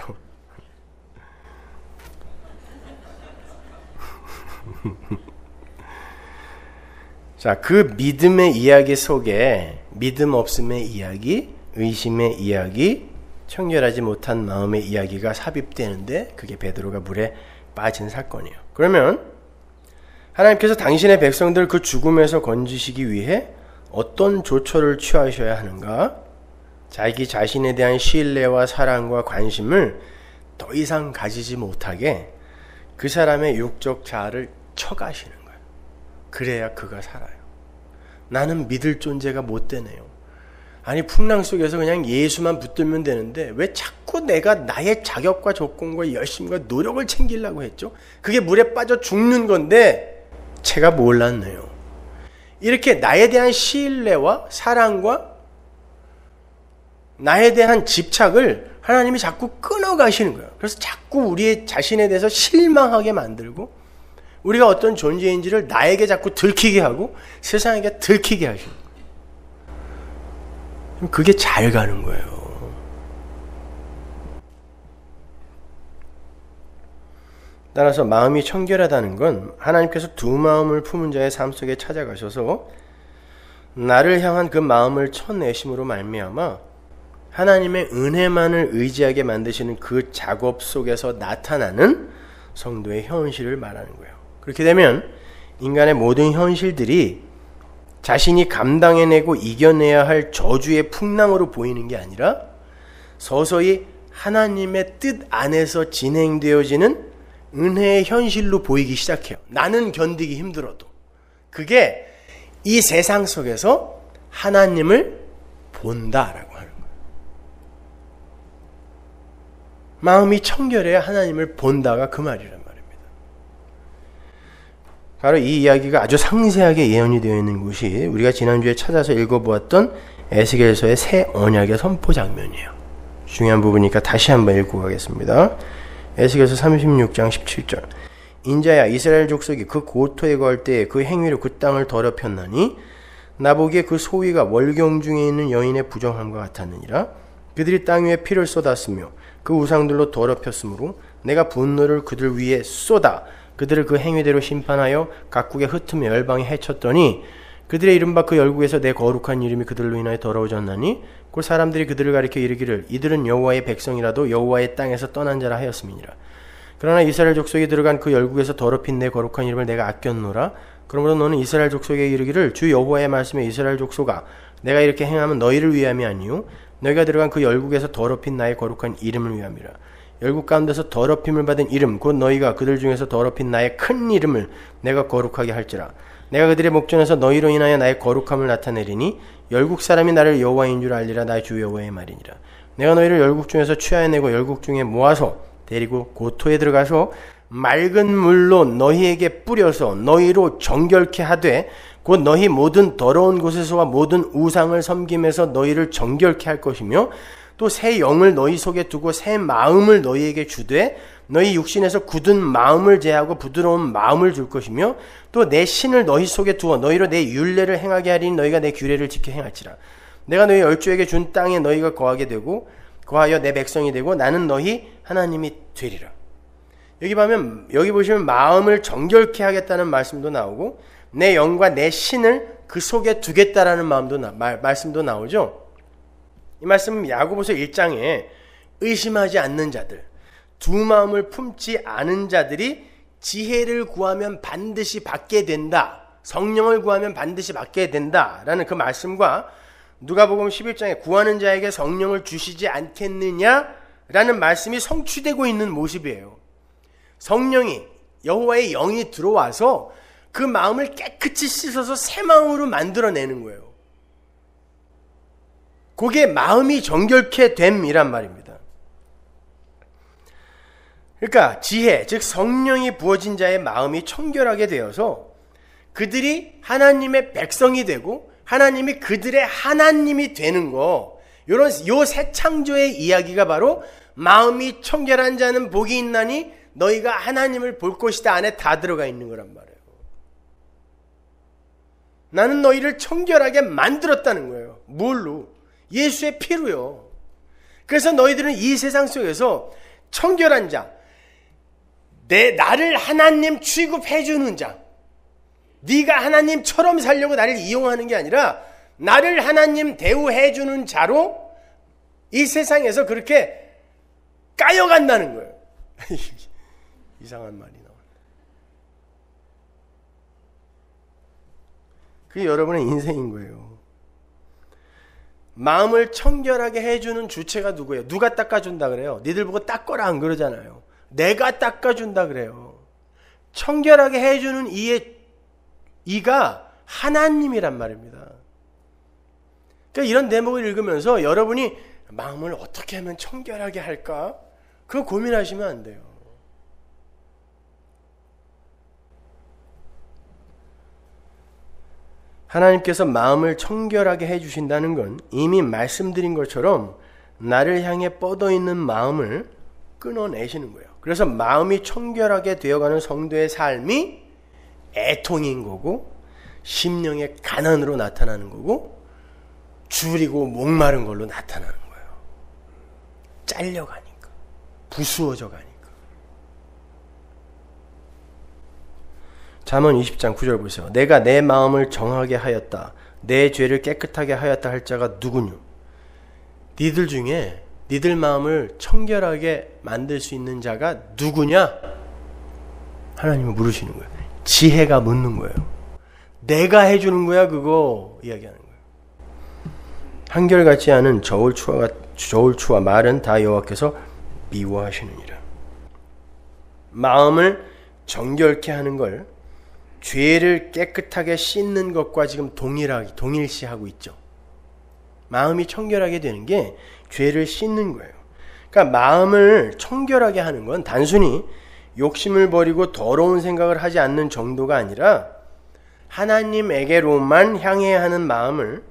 Speaker 1: 자, 그 믿음의 이야기 속에 믿음 없음의 이야기, 의심의 이야기, 청결하지 못한 마음의 이야기가 삽입되는데, 그게 베드로가 물에 빠진 사건이에요. 그러면 하나님께서 당신의 백성들 그 죽음에서 건지시기 위해 어떤 조처를 취하셔야 하는가? 자기 자신에 대한 신뢰와 사랑과 관심을 더 이상 가지지 못하게 그 사람의 육적 자아를 쳐가시는 거예요. 그래야 그가 살아요. 나는 믿을 존재가 못 되네요. 아니, 풍랑 속에서 그냥 예수만 붙들면 되는데 왜 자꾸 내가 나의 자격과 조건과 열심과 노력을 챙기려고 했죠? 그게 물에 빠져 죽는 건데 제가 몰랐네요. 이렇게 나에 대한 신뢰와 사랑과 나에 대한 집착을 하나님이 자꾸 끊어가시는 거예요. 그래서 자꾸 우리 자신에 대해서 실망하게 만들고, 우리가 어떤 존재인지를 나에게 자꾸 들키게 하고 세상에게 들키게 하시는 거예요. 그게 잘 가는 거예요. 따라서 마음이 청결하다는 건 하나님께서 두 마음을 품은 자의 삶 속에 찾아가셔서 나를 향한 그 마음을 쳐내심으로 말미암아 하나님의 은혜만을 의지하게 만드시는 그 작업 속에서 나타나는 성도의 현실을 말하는 거예요. 그렇게 되면 인간의 모든 현실들이 자신이 감당해내고 이겨내야 할 저주의 풍랑으로 보이는 게 아니라 서서히 하나님의 뜻 안에서 진행되어지는 은혜의 현실로 보이기 시작해요. 나는 견디기 힘들어도. 그게 이 세상 속에서 하나님을 본다라고 하는 거예요. 마음이 청결해야 하나님을 본다가 그 말이란 말입니다. 바로 이 이야기가 아주 상세하게 예언이 되어 있는 곳이 우리가 지난주에 찾아서 읽어보았던 에스겔서의 새 언약의 선포 장면이에요. 중요한 부분이니까 다시 한번 읽고 가겠습니다. 에스겔서 36장 17절. 인자야, 이스라엘 족속이 그 고토에 거할 때에 그 행위로 그 땅을 더럽혔나니 나보기에 그 소위가 월경 중에 있는 여인의 부정함과 같았느니라. 그들이 땅 위에 피를 쏟았으며 그 우상들로 더럽혔으므로 내가 분노를 그들 위에 쏟아 그들을 그 행위대로 심판하여 각국에 흩으며 열방에 해쳤더니 그들의 이른바 그 열국에서 내 거룩한 이름이 그들로 인하여 더러워졌나니 곧 사람들이 그들을 가리켜 이르기를 이들은 여호와의 백성이라도 여호와의 땅에서 떠난 자라 하였음이니라. 그러나 이스라엘 족속이 들어간 그 열국에서 더럽힌 내 거룩한 이름을 내가 아꼈노라. 그러므로 너는 이스라엘 족속에 이르기를 주 여호와의 말씀에 이스라엘 족속아 내가 이렇게 행함은 너희를 위함이 아니요 너희가 들어간 그 열국에서 더럽힌 나의 거룩한 이름을 위함이라. 열국 가운데서 더럽힘을 받은 이름 곧 너희가 그들 중에서 더럽힌 나의 큰 이름을 내가 거룩하게 할지라. 내가 그들의 목전에서 너희로 인하여 나의 거룩함을 나타내리니 열국 사람이 나를 여호와인 줄 알리라. 나의 주 여호와의 말이니라. 내가 너희를 열국 중에서 취하여내고 열국 중에 모아서 데리고 고토에 들어가서 맑은 물로 너희에게 뿌려서 너희로 정결케 하되 곧 너희 모든 더러운 곳에서와 모든 우상을 섬김에서 너희를 정결케 할 것이며 또 새 영을 너희 속에 두고 새 마음을 너희에게 주되 너희 육신에서 굳은 마음을 제하고 부드러운 마음을 줄 것이며 또 내 신을 너희 속에 두어 너희로 내 율례를 행하게 하리니 너희가 내 규례를 지켜 행할지라. 내가 너희 열조에게 준 땅에 너희가 거하게 되고 거하여 내 백성이 되고 나는 너희 하나님이 되리라. 여기 보시면 마음을 정결케 하겠다는 말씀도 나오고 내 영과 내 신을 그 속에 두겠다라는 말씀도 나오죠. 이 말씀은 야고보서 1장에 의심하지 않는 자들, 두 마음을 품지 않은 자들이 지혜를 구하면 반드시 받게 된다, 성령을 구하면 반드시 받게 된다라는 그 말씀과 누가복음 11장에 구하는 자에게 성령을 주시지 않겠느냐라는 말씀이 성취되고 있는 모습이에요. 성령이, 여호와의 영이 들어와서 그 마음을 깨끗이 씻어서 새 마음으로 만들어내는 거예요. 그게 마음이 정결케 됨이란 말입니다. 그러니까 지혜, 즉 성령이 부어진 자의 마음이 청결하게 되어서 그들이 하나님의 백성이 되고 하나님이 그들의 하나님이 되는 거, 요 새 창조의 이야기가 바로 마음이 청결한 자는 복이 있나니 너희가 하나님을 볼 것이다 안에 다 들어가 있는 거란 말이에요. 나는 너희를 청결하게 만들었다는 거예요. 뭘로? 예수의 피로요. 그래서 너희들은 이 세상 속에서 청결한 자, 나를 하나님 취급해 주는 자, 네가 하나님처럼 살려고 나를 이용하는 게 아니라 나를 하나님 대우해 주는 자로 이 세상에서 그렇게 까여간다는 거예요. 이상한 말이 나오네. 그게 여러분의 인생인 거예요. 마음을 청결하게 해주는 주체가 누구예요? 누가 닦아준다 그래요? 니들 보고 닦거라 안 그러잖아요. 내가 닦아준다 그래요. 청결하게 해주는 이가 하나님이란 말입니다. 그러니까 이런 대목을 읽으면서 여러분이 마음을 어떻게 하면 청결하게 할까? 그거 고민하시면 안 돼요. 하나님께서 마음을 청결하게 해주신다는 건 이미 말씀드린 것처럼 나를 향해 뻗어있는 마음을 끊어내시는 거예요. 그래서 마음이 청결하게 되어가는 성도의 삶이 애통인 거고 심령의 가난으로 나타나는 거고 줄이고 목마른 걸로 나타나는 거예요. 잘려가니까, 부수어져 가니까. 잠언 20장 9절 보세요. 내가 내 마음을 정하게 하였다. 내 죄를 깨끗하게 하였다 할 자가 누구뇨? 니들 중에 니들 마음을 청결하게 만들 수 있는 자가 누구냐? 하나님은 물으시는 거예요. 지혜가 묻는 거예요. 내가 해주는 거야 그거 이야기하는 거예요. 한결같지 않은 저울추와 말은 다 여호와께서 미워하시느니라. 마음을 정결케 하는 걸 죄를 깨끗하게 씻는 것과 지금 동일시하고 있죠. 마음이 청결하게 되는 게 죄를 씻는 거예요. 그러니까 마음을 청결하게 하는 건 단순히 욕심을 버리고 더러운 생각을 하지 않는 정도가 아니라 하나님에게로만 향해야 하는 마음을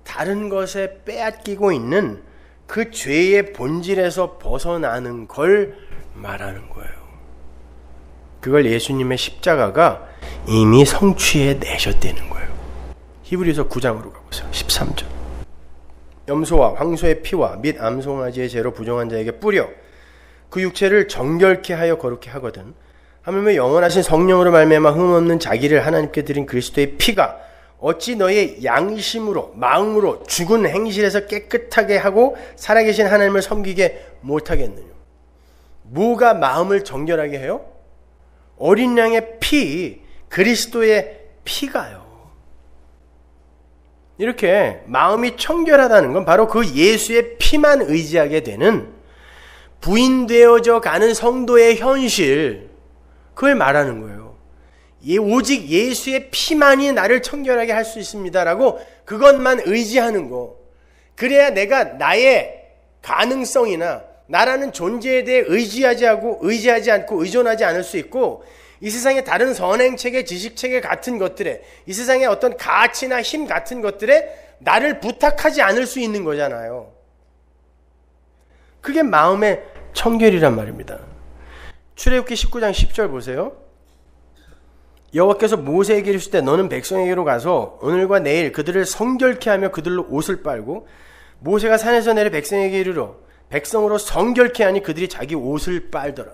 Speaker 1: 다른 것에 빼앗기고 있는 그 죄의 본질에서 벗어나는 걸 말하는 거예요. 그걸 예수님의 십자가가 이미 성취해 내셨다는 거예요. 히브리서 9장으로 가보세요. 13절. 염소와 황소의 피와 및 암송아지의 죄로 부정한 자에게 뿌려 그 육체를 정결케 하여 거룩케 하거든. 하물며 영원하신 성령으로 말미암아 흠없는 자기를 하나님께 드린 그리스도의 피가 어찌 너의 양심으로 마음으로 죽은 행실에서 깨끗하게 하고 살아계신 하나님을 섬기게 못하겠느냐. 뭐가 마음을 정결하게 해요? 어린 양의 피, 그리스도의 피가요. 이렇게 마음이 청결하다는 건 바로 그 예수의 피만 의지하게 되는 부인되어져 가는 성도의 현실, 그걸 말하는 거예요. 오직 예수의 피만이 나를 청결하게 할 수 있습니다라고 그것만 의지하는 거. 그래야 내가 나의 가능성이나 나라는 존재에 대해 의지하지 않고 의존하지 않을 수 있고, 이 세상의 다른 선행체계, 지식체계 같은 것들에, 이 세상의 어떤 가치나 힘 같은 것들에 나를 부탁하지 않을 수 있는 거잖아요. 그게 마음의 청결이란 말입니다. 출애굽기 19장 10절 보세요. 여호와께서 모세에게 이르실 때 너는 백성에게로 가서 오늘과 내일 그들을 성결케 하며 그들로 옷을 빨고 모세가 산에서 내려 백성에게 이르러 백성으로 성결케 하니 그들이 자기 옷을 빨더라.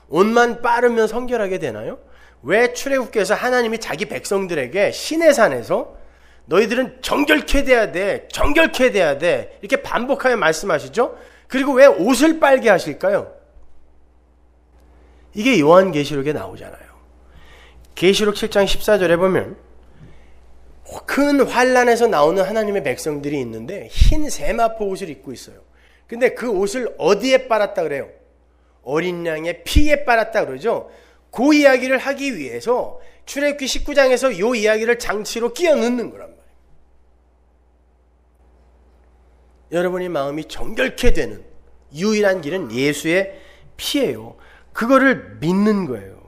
Speaker 1: 옷만 빠르면 성결하게 되나요? 왜 출애굽기에서 하나님이 자기 백성들에게 시내산에서 너희들은 정결케 돼야 돼, 정결케 돼야 돼 이렇게 반복하여 말씀하시죠? 그리고 왜 옷을 빨게 하실까요? 이게 요한계시록에 나오잖아요. 계시록 7장 14절에 보면 큰 환란에서 나오는 하나님의 백성들이 있는데 흰 세마포 옷을 입고 있어요. 근데 그 옷을 어디에 빨았다 그래요? 어린 양의 피에 빨았다 그러죠. 그 이야기를 하기 위해서 출애굽기 19장에서 이 이야기를 장치로 끼워 넣는 거란 말이에요. 여러분의 마음이 정결케 되는 유일한 길은 예수의 피예요. 그거를 믿는 거예요.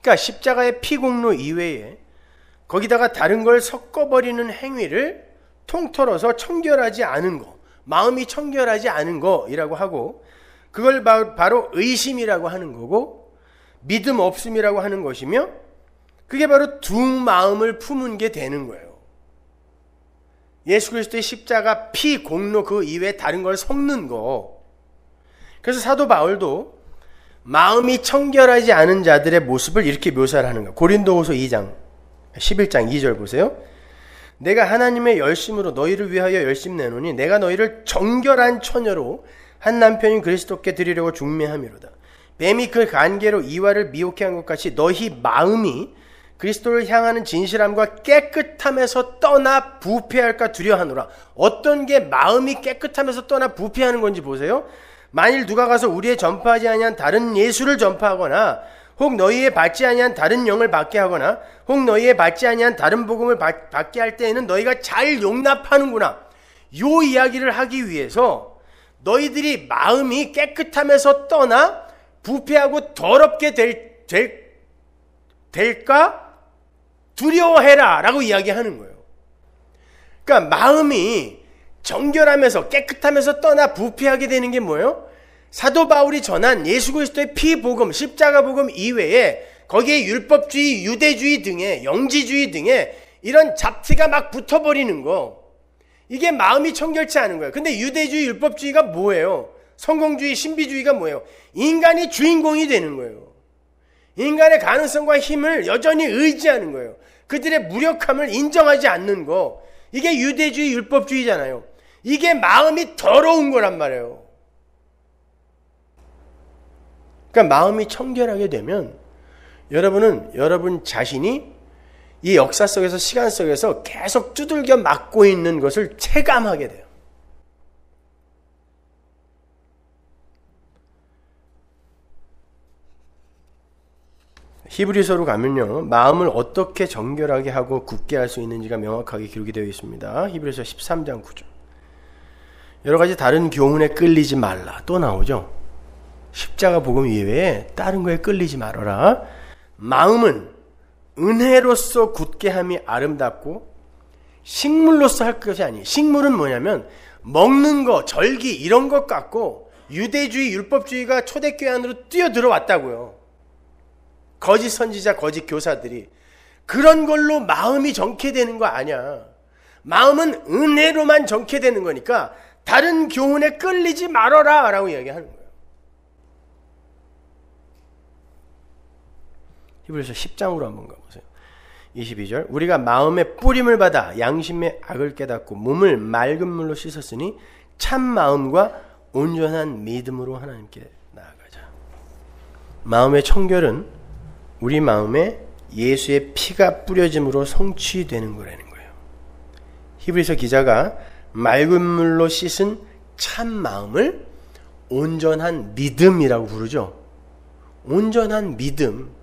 Speaker 1: 그러니까 십자가의 피 공로 이외에 거기다가 다른 걸 섞어버리는 행위를 통틀어서 청결하지 않은 거, 마음이 청결하지 않은 거이라고 하고, 그걸 바로 의심이라고 하는 거고 믿음 없음이라고 하는 것이며, 그게 바로 두 마음을 품은 게 되는 거예요. 예수 그리스도의 십자가 피 공로 그 이외에 다른 걸 섞는 거. 그래서 사도 바울도 마음이 청결하지 않은 자들의 모습을 이렇게 묘사를 하는 거예요. 고린도후서 2장 11장 2절 보세요. 내가 하나님의 열심으로 너희를 위하여 열심 내노니 내가 너희를 정결한 처녀로 한 남편인 그리스도께 드리려고 중매함이로다. 뱀이 그 간계로 이와를 미혹해 한 것 같이 너희 마음이 그리스도를 향하는 진실함과 깨끗함에서 떠나 부패할까 두려워하노라. 어떤 게 마음이 깨끗함에서 떠나 부패하는 건지 보세요. 만일 누가 가서 우리의 전파하지 아니한 다른 예수를 전파하거나 혹 너희의 받지 아니한 다른 영을 받게 하거나 혹 너희의 받지 아니한 다른 복음을 받게 할 때에는 너희가 잘 용납하는구나. 요 이야기를 하기 위해서 너희들이 마음이 깨끗함에서 떠나 부패하고 더럽게 될까 두려워해라 라고 이야기하는 거예요. 그러니까 마음이 정결하면서 깨끗하면서 떠나 부패하게 되는 게 뭐예요? 사도 바울이 전한 예수 그리스도의 피복음, 십자가 복음 이외에 거기에 율법주의, 유대주의 등의 영지주의 등의 이런 잡티가 막 붙어버리는 거, 이게 마음이 청결치 않은 거예요. 근데 유대주의, 율법주의가 뭐예요? 성공주의, 신비주의가 뭐예요? 인간이 주인공이 되는 거예요. 인간의 가능성과 힘을 여전히 의지하는 거예요. 그들의 무력함을 인정하지 않는 거, 이게 유대주의, 율법주의잖아요. 이게 마음이 더러운 거란 말이에요. 그러니까 마음이 청결하게 되면 여러분은 여러분 자신이 이 역사 속에서, 시간 속에서 계속 두들겨 맞고 있는 것을 체감하게 돼요. 히브리서로 가면요, 마음을 어떻게 정결하게 하고 굳게 할 수 있는지가 명확하게 기록이 되어 있습니다. 히브리서 13장 9절. 여러 가지 다른 교훈에 끌리지 말라 또 나오죠. 십자가 복음 이외에 다른 거에 끌리지 말아라. 마음은 은혜로서 굳게 함이 아름답고 식물로서 할 것이 아니에요. 식물은 뭐냐면 먹는 거, 절기 이런 것 같고, 유대주의, 율법주의가 초대교회 안으로 뛰어들어왔다고요. 거짓 선지자, 거짓 교사들이. 그런 걸로 마음이 정케 되는 거 아니야. 마음은 은혜로만 정케 되는 거니까 다른 교훈에 끌리지 말아라 라고 이야기하는 거예요. 히브리서 10장으로 한번 가보세요. 22절. 우리가 마음의 뿌림을 받아 양심의 악을 깨닫고 몸을 맑은 물로 씻었으니 참 마음과 온전한 믿음으로 하나님께 나아가자. 마음의 청결은 우리 마음에 예수의 피가 뿌려짐으로 성취되는 거라는 거예요. 히브리서 기자가 맑은 물로 씻은 참 마음을 온전한 믿음이라고 부르죠. 온전한 믿음,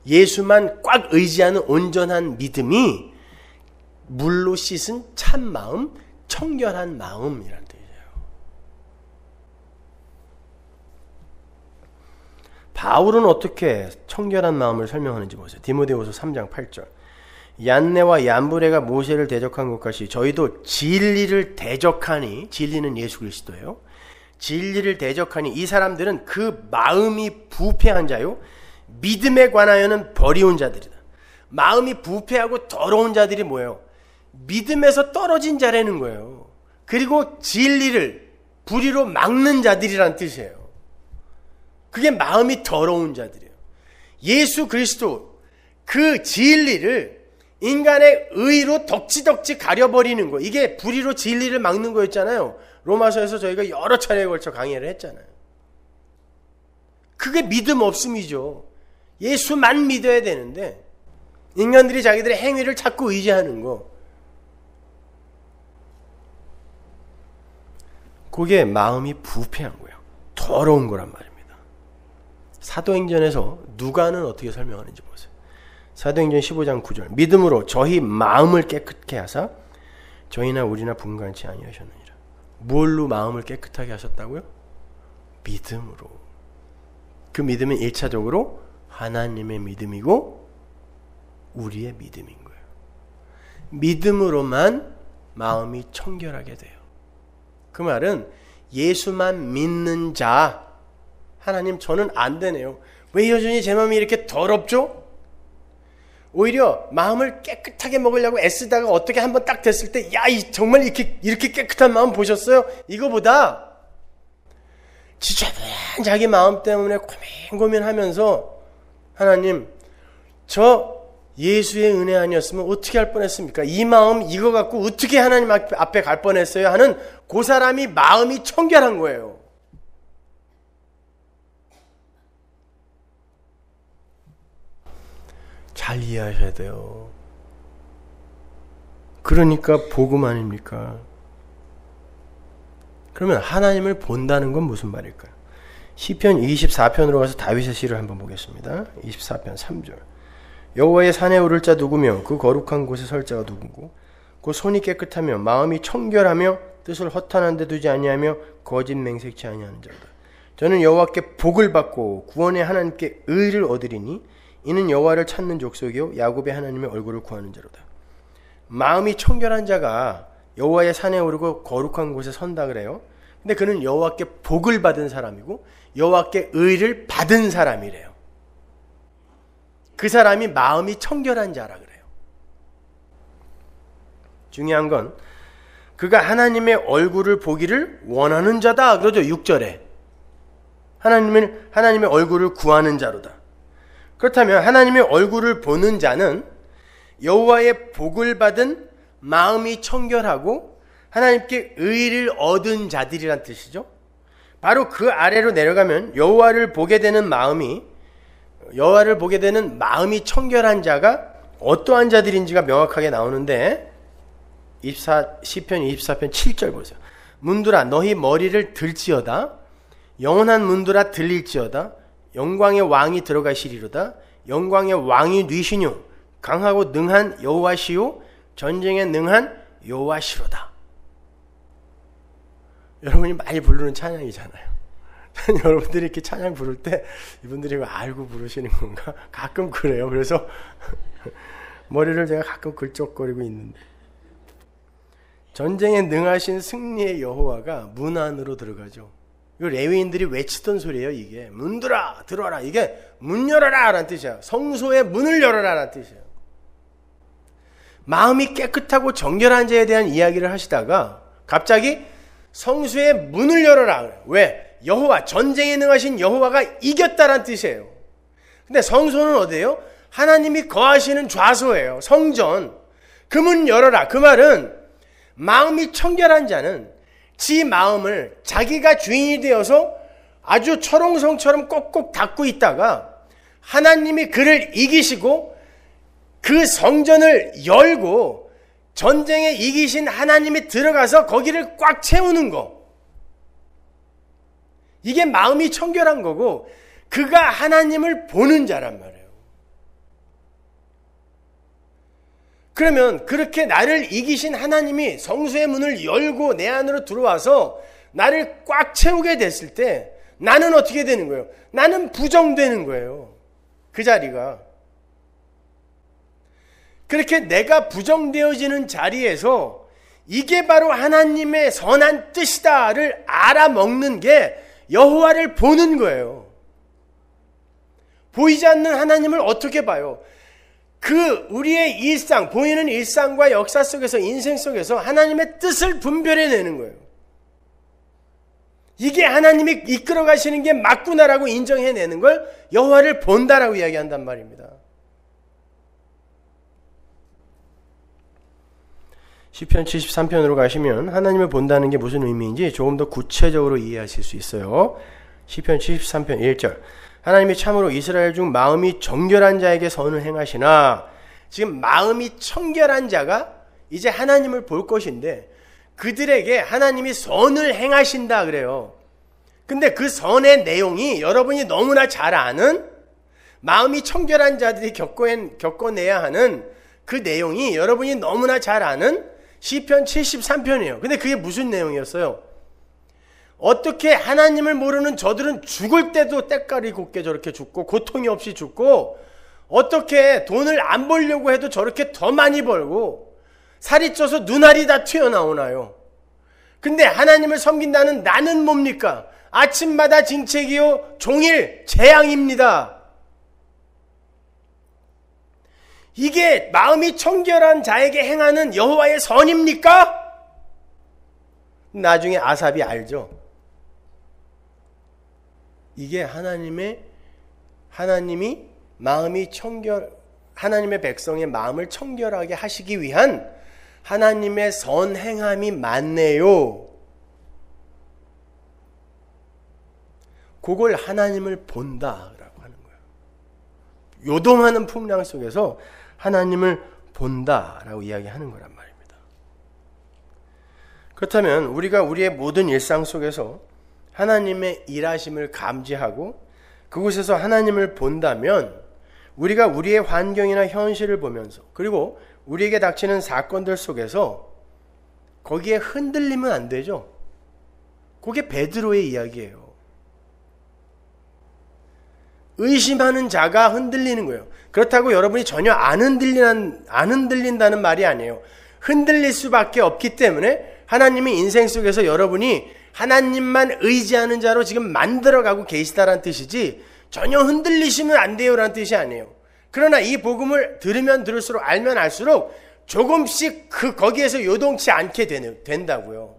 Speaker 1: 예수만 꽉 의지하는 온전한 믿음이 물로 씻은 참 마음, 청결한 마음이라는 뜻이에요. 바울은 어떻게 청결한 마음을 설명하는지 보세요. 디모데후서 3장 8절. 얀네와 얀브레가 모세를 대적한 것 같이 저희도 진리를 대적하니, 진리는 예수 그리스도예요. 진리를 대적하니 이 사람들은 그 마음이 부패한 자요, 믿음에 관하여는 버리운 자들이다. 마음이 부패하고 더러운 자들이 뭐예요? 믿음에서 떨어진 자라는 거예요. 그리고 진리를 불의로 막는 자들이란 뜻이에요. 그게 마음이 더러운 자들이에요. 예수 그리스도 그 진리를 인간의 의로 덕지덕지 가려버리는 거, 이게 불의로 진리를 막는 거였잖아요. 로마서에서 저희가 여러 차례에 걸쳐 강의를 했잖아요. 그게 믿음 없음이죠. 예수만 믿어야 되는데 인간들이 자기들의 행위를 자꾸 의지하는 거, 그게 마음이 부패한 거예요. 더러운 거란 말입니다. 사도행전에서 누가는 어떻게 설명하는지 보세요. 사도행전 15장 9절. 믿음으로 저희 마음을 깨끗게 하사 저희나 우리나 분간치 아니하셨느니라. 무엇로 마음을 깨끗하게 하셨다고요? 믿음으로. 그 믿음은 1차적으로 하나님의 믿음이고 우리의 믿음인 거예요. 믿음으로만 마음이 청결하게 돼요. 그 말은 예수만 믿는 자, 하나님 저는 안 되네요. 왜 여전히 제 마음이 이렇게 더럽죠? 오히려 마음을 깨끗하게 먹으려고 애쓰다가 어떻게 한번 딱 됐을 때, 야, 정말 이렇게 깨끗한 마음 보셨어요? 이거보다 지저분한 자기 마음 때문에 고민하면서, 하나님, 저 예수의 은혜 아니었으면 어떻게 할 뻔했습니까? 이 마음 이거 갖고 어떻게 하나님 앞에 갈 뻔했어요? 하는 그 사람이 마음이 청결한 거예요. 잘 이해하셔야 돼요. 그러니까 복음 아닙니까? 그러면 하나님을 본다는 건 무슨 말일까요? 시편 24편으로 가서 다윗의 시를 한번 보겠습니다. 24편 3절. 여호와의 산에 오를 자 누구며 그 거룩한 곳에 설 자가 누구고 그 손이 깨끗하며 마음이 청결하며 뜻을 허탄한 데 두지 아니하며 거짓 맹색치 아니하는 자다. 저는 여호와께 복을 받고 구원의 하나님께 의를 얻으리니 이는 여호와를 찾는 족속이요 야곱의 하나님의 얼굴을 구하는 자로다. 마음이 청결한 자가 여호와의 산에 오르고 거룩한 곳에 선다 그래요. 근데 그는 여호와께 복을 받은 사람이고 여호와께 의를 받은 사람이래요. 그 사람이 마음이 청결한 자라 그래요. 중요한 건 그가 하나님의 얼굴을 보기를 원하는 자다 그러죠. 6절에 하나님의 얼굴을 구하는 자로다. 그렇다면 하나님의 얼굴을 보는 자는 여호와의 복을 받은 마음이 청결하고 하나님께 의를 얻은 자들이란 뜻이죠. 바로 그 아래로 내려가면 여호와를 보게 되는 마음이 청결한 자가 어떠한 자들인지가 명확하게 나오는데 시편 24편 7절 보세요. 문들아 너희 머리를 들지어다. 영원한 문들아 들릴지어다. 영광의 왕이 들어가시리로다. 영광의 왕이 뉘시뇨. 강하고 능한 여호와시요 전쟁에 능한 여호와시로다. 여러분이 많이 부르는 찬양이잖아요. 여러분들이 이렇게 찬양 부를 때 이분들이 이거 알고 부르시는 건가? 가끔 그래요. 그래서 머리를 제가 가끔 긁적거리고 있는데, 전쟁에 능하신 승리의 여호와가 문 안으로 들어가죠. 이거 레위인들이 외치던 소리예요. 이게 문들아 들어와라. 이게 문 열어라 라는 뜻이야. 성소의 문을 열어라 라는 뜻이에요. 마음이 깨끗하고 정결한 자에 대한 이야기를 하시다가 갑자기 성소의 문을 열어라. 왜? 여호와, 전쟁에 능하신 여호와가 이겼다란 뜻이에요. 근데 성소는 어디예요? 하나님이 거하시는 좌소예요. 성전. 그 문 열어라. 그 말은 마음이 청결한 자는 지 마음을 자기가 주인이 되어서 아주 철옹성처럼 꼭꼭 닫고 있다가 하나님이 그를 이기시고 그 성전을 열고 전쟁에 이기신 하나님이 들어가서 거기를 꽉 채우는 거. 이게 마음이 청결한 거고 그가 하나님을 보는 자란 말이에요. 그러면 그렇게 나를 이기신 하나님이 성소의 문을 열고 내 안으로 들어와서 나를 꽉 채우게 됐을 때 나는 어떻게 되는 거예요? 나는 부정되는 거예요. 그 자리가. 그렇게 내가 부정되어지는 자리에서 이게 바로 하나님의 선한 뜻이다를 알아먹는 게 여호와를 보는 거예요. 보이지 않는 하나님을 어떻게 봐요? 그 우리의 일상, 보이는 일상과 역사 속에서, 인생 속에서 하나님의 뜻을 분별해내는 거예요. 이게 하나님이 이끌어 가시는 게 맞구나라고 인정해내는 걸 여호와를 본다라고 이야기한단 말입니다. 시편 73편으로 가시면 하나님을 본다는 게 무슨 의미인지 조금 더 구체적으로 이해하실 수 있어요. 시편 73편 1절. 하나님이 참으로 이스라엘 중 마음이 정결한 자에게 선을 행하시나. 지금 마음이 청결한 자가 이제 하나님을 볼 것인데 그들에게 하나님이 선을 행하신다 그래요. 근데 그 선의 내용이 여러분이 너무나 잘 아는, 마음이 청결한 자들이 겪어내야 하는 그 내용이 여러분이 너무나 잘 아는 시편 73편이에요. 근데 그게 무슨 내용이었어요? 어떻게 하나님을 모르는 저들은 죽을 때도 때깔이 곱게 저렇게 죽고 고통이 없이 죽고, 어떻게 돈을 안 벌려고 해도 저렇게 더 많이 벌고 살이 쪄서 눈알이 다 튀어나오나요? 근데 하나님을 섬긴다는 나는 뭡니까? 아침마다 징책이요 종일 재앙입니다. 이게 마음이 청결한 자에게 행하는 여호와의 선입니까? 나중에 아삽이 알죠. 이게 하나님이 마음이 하나님의 백성의 마음을 청결하게 하시기 위한 하나님의 선행함이 맞네요. 그걸 하나님을 본다라고 하는 거예요. 요동하는 풍랑 속에서 하나님을 본다라고 이야기하는 거란 말입니다. 그렇다면 우리가 우리의 모든 일상 속에서 하나님의 일하심을 감지하고 그곳에서 하나님을 본다면 우리가 우리의 환경이나 현실을 보면서, 그리고 우리에게 닥치는 사건들 속에서 거기에 흔들리면 안 되죠. 그게 베드로의 이야기예요. 의심하는 자가 흔들리는 거예요. 그렇다고 여러분이 전혀 안 흔들린다는 말이 아니에요. 흔들릴 수밖에 없기 때문에 하나님이 인생 속에서 여러분이 하나님만 의지하는 자로 지금 만들어가고 계시다라는 뜻이지, 전혀 흔들리시면 안 돼요라는 뜻이 아니에요. 그러나 이 복음을 들으면 들을수록, 알면 알수록 조금씩 거기에서 요동치 않게 된다고요.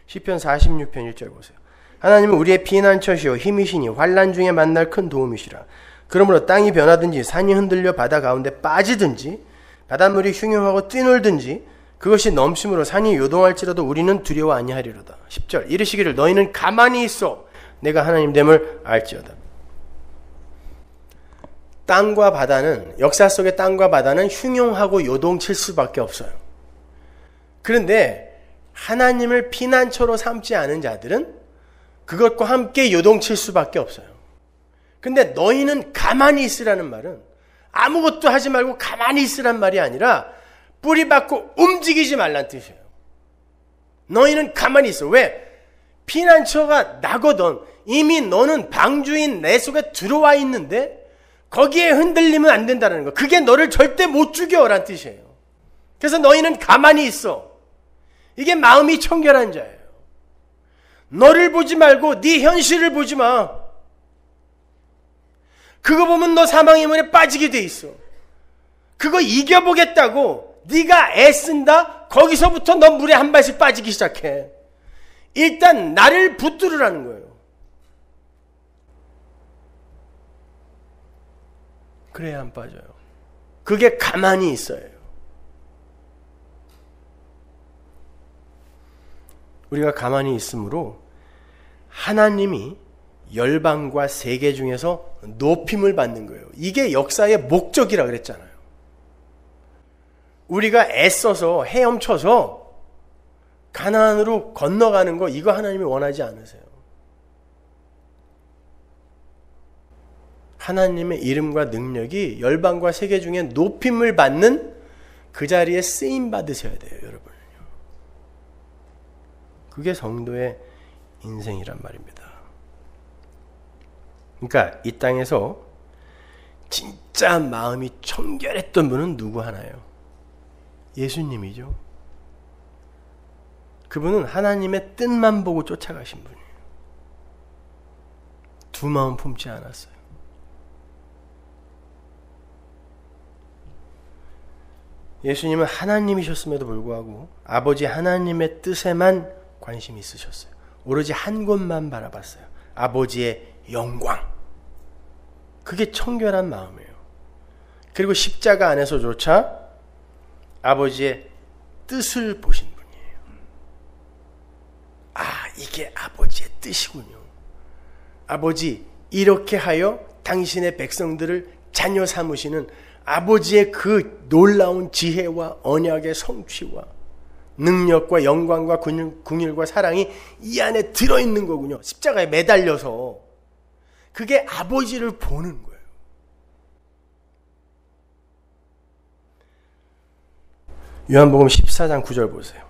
Speaker 1: 시편 46편 1절 보세요. 하나님은 우리의 피난처시오 힘이시니 환난 중에 만날 큰 도움이시라. 그러므로 땅이 변하든지 산이 흔들려 바다 가운데 빠지든지 바닷물이 흉흉하고 뛰놀든지 그것이 넘심으로 산이 요동할지라도 우리는 두려워 아니하리로다. 10절. 이르시기를 너희는 가만히 있어 내가 하나님됨을 알지어다. 땅과 바다는, 역사 속의 땅과 바다는 흉흉하고 요동칠 수밖에 없어요. 그런데 하나님을 피난처로 삼지 않은 자들은 그것과 함께 요동칠 수밖에 없어요. 근데 너희는 가만히 있으라는 말은 아무것도 하지 말고 가만히 있으란 말이 아니라 뿌리 박고 움직이지 말란 뜻이에요. 너희는 가만히 있어. 왜? 피난처가 나거든. 이미 너는 방주인 내 속에 들어와 있는데 거기에 흔들리면 안 된다는 거. 그게 너를 절대 못 죽여란 뜻이에요. 그래서 너희는 가만히 있어. 이게 마음이 청결한 자예요. 너를 보지 말고 네 현실을 보지 마. 그거 보면 너 사망의 문에 빠지게 돼 있어. 그거 이겨보겠다고 네가 애쓴다? 거기서부터 너 물에 한 발씩 빠지기 시작해. 일단 나를 붙들으라는 거예요. 그래야 안 빠져요. 그게 가만히 있어요. 우리가 가만히 있으므로 하나님이 열방과 세계 중에서 높임을 받는 거예요. 이게 역사의 목적이라 그랬잖아요. 우리가 애써서 헤엄쳐서 가나안으로 건너가는 거, 이거 하나님이 원하지 않으세요. 하나님의 이름과 능력이 열방과 세계 중에 높임을 받는 그 자리에 쓰임 받으셔야 돼요, 여러분은요. 그게 성도의 인생이란 말입니다. 그러니까 이 땅에서 진짜 마음이 청결했던 분은 누구 하나요? 예수님이죠. 그분은 하나님의 뜻만 보고 쫓아가신 분이에요. 두 마음 품지 않았어요. 예수님은 하나님이셨음에도 불구하고 아버지 하나님의 뜻에만 관심이 있으셨어요. 오로지 한 곳만 바라봤어요. 아버지의 영광. 그게 청결한 마음이에요. 그리고 십자가 안에서조차 아버지의 뜻을 보신 분이에요. 아, 이게 아버지의 뜻이군요. 아버지, 이렇게 하여 당신의 백성들을 자녀 삼으시는 아버지의 그 놀라운 지혜와 언약의 성취와 능력과 영광과 긍휼과 사랑이 이 안에 들어있는 거군요. 십자가에 매달려서. 그게 아버지를 보는 거예요. 요한복음 14장 9절 보세요.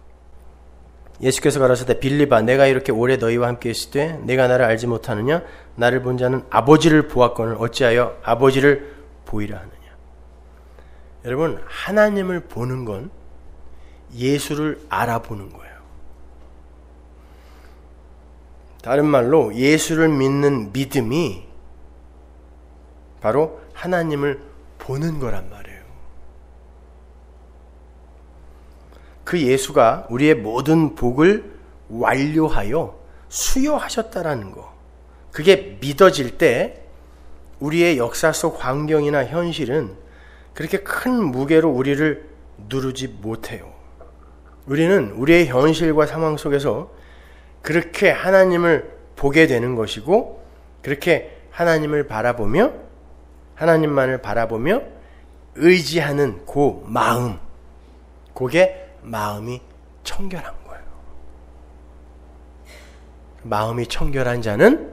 Speaker 1: 예수께서 가라사대 빌립아, 내가 이렇게 오래 너희와 함께 있을 때 내가 나를 알지 못하느냐? 나를 본 자는 아버지를 보았거늘 어찌하여 아버지를 보이라 하느냐? 여러분, 하나님을 보는 건 예수를 알아보는 거예요. 다른 말로 예수를 믿는 믿음이 바로 하나님을 보는 거란 말이에요. 그 예수가 우리의 모든 복을 완료하여 수여하셨다라는 거. 그게 믿어질 때 우리의 역사 속 환경이나 현실은 그렇게 큰 무게로 우리를 누르지 못해요. 우리는 우리의 현실과 상황 속에서 그렇게 하나님을 보게 되는 것이고, 그렇게 하나님을 바라보며 하나님만을 바라보며 의지하는 그 마음, 그게 마음이 청결한 거예요. 마음이 청결한 자는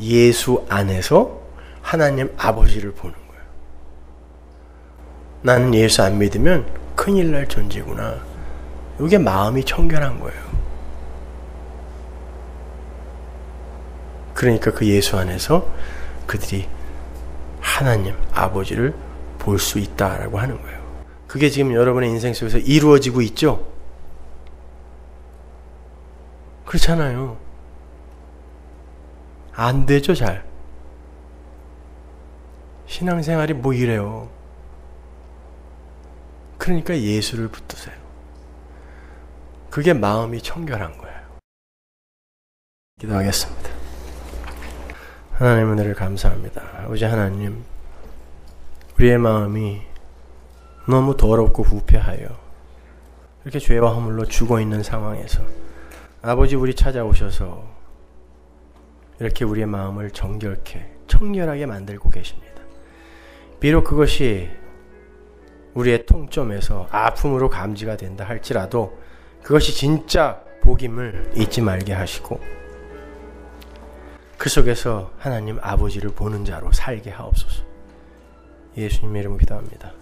Speaker 1: 예수 안에서 하나님 아버지를 보는 거예요. 나는 예수 안 믿으면 큰일 날 존재구나. 이게 마음이 청결한 거예요. 그러니까 그 예수 안에서 그들이 하나님 아버지를 볼 수 있다라고 하는 거예요. 그게 지금 여러분의 인생 속에서 이루어지고 있죠? 그렇잖아요. 안 되죠, 잘. 신앙생활이 뭐 이래요. 그러니까 예수를 붙드세요. 그게 마음이 청결한 거예요. 기도하겠습니다. 하나님 은혜를 감사합니다. 아버지 하나님, 우리의 마음이 너무 더럽고 부패하여 이렇게 죄와 허물로 죽어있는 상황에서 아버지 우리 찾아오셔서 이렇게 우리의 마음을 정결케 청결하게 만들고 계십니다. 비록 그것이 우리의 통점에서 아픔으로 감지가 된다 할지라도 그것이 진짜 복임을 잊지 말게 하시고 그 속에서 하나님 아버지를 보는 자로 살게 하옵소서. 예수님의 이름으로 기도합니다.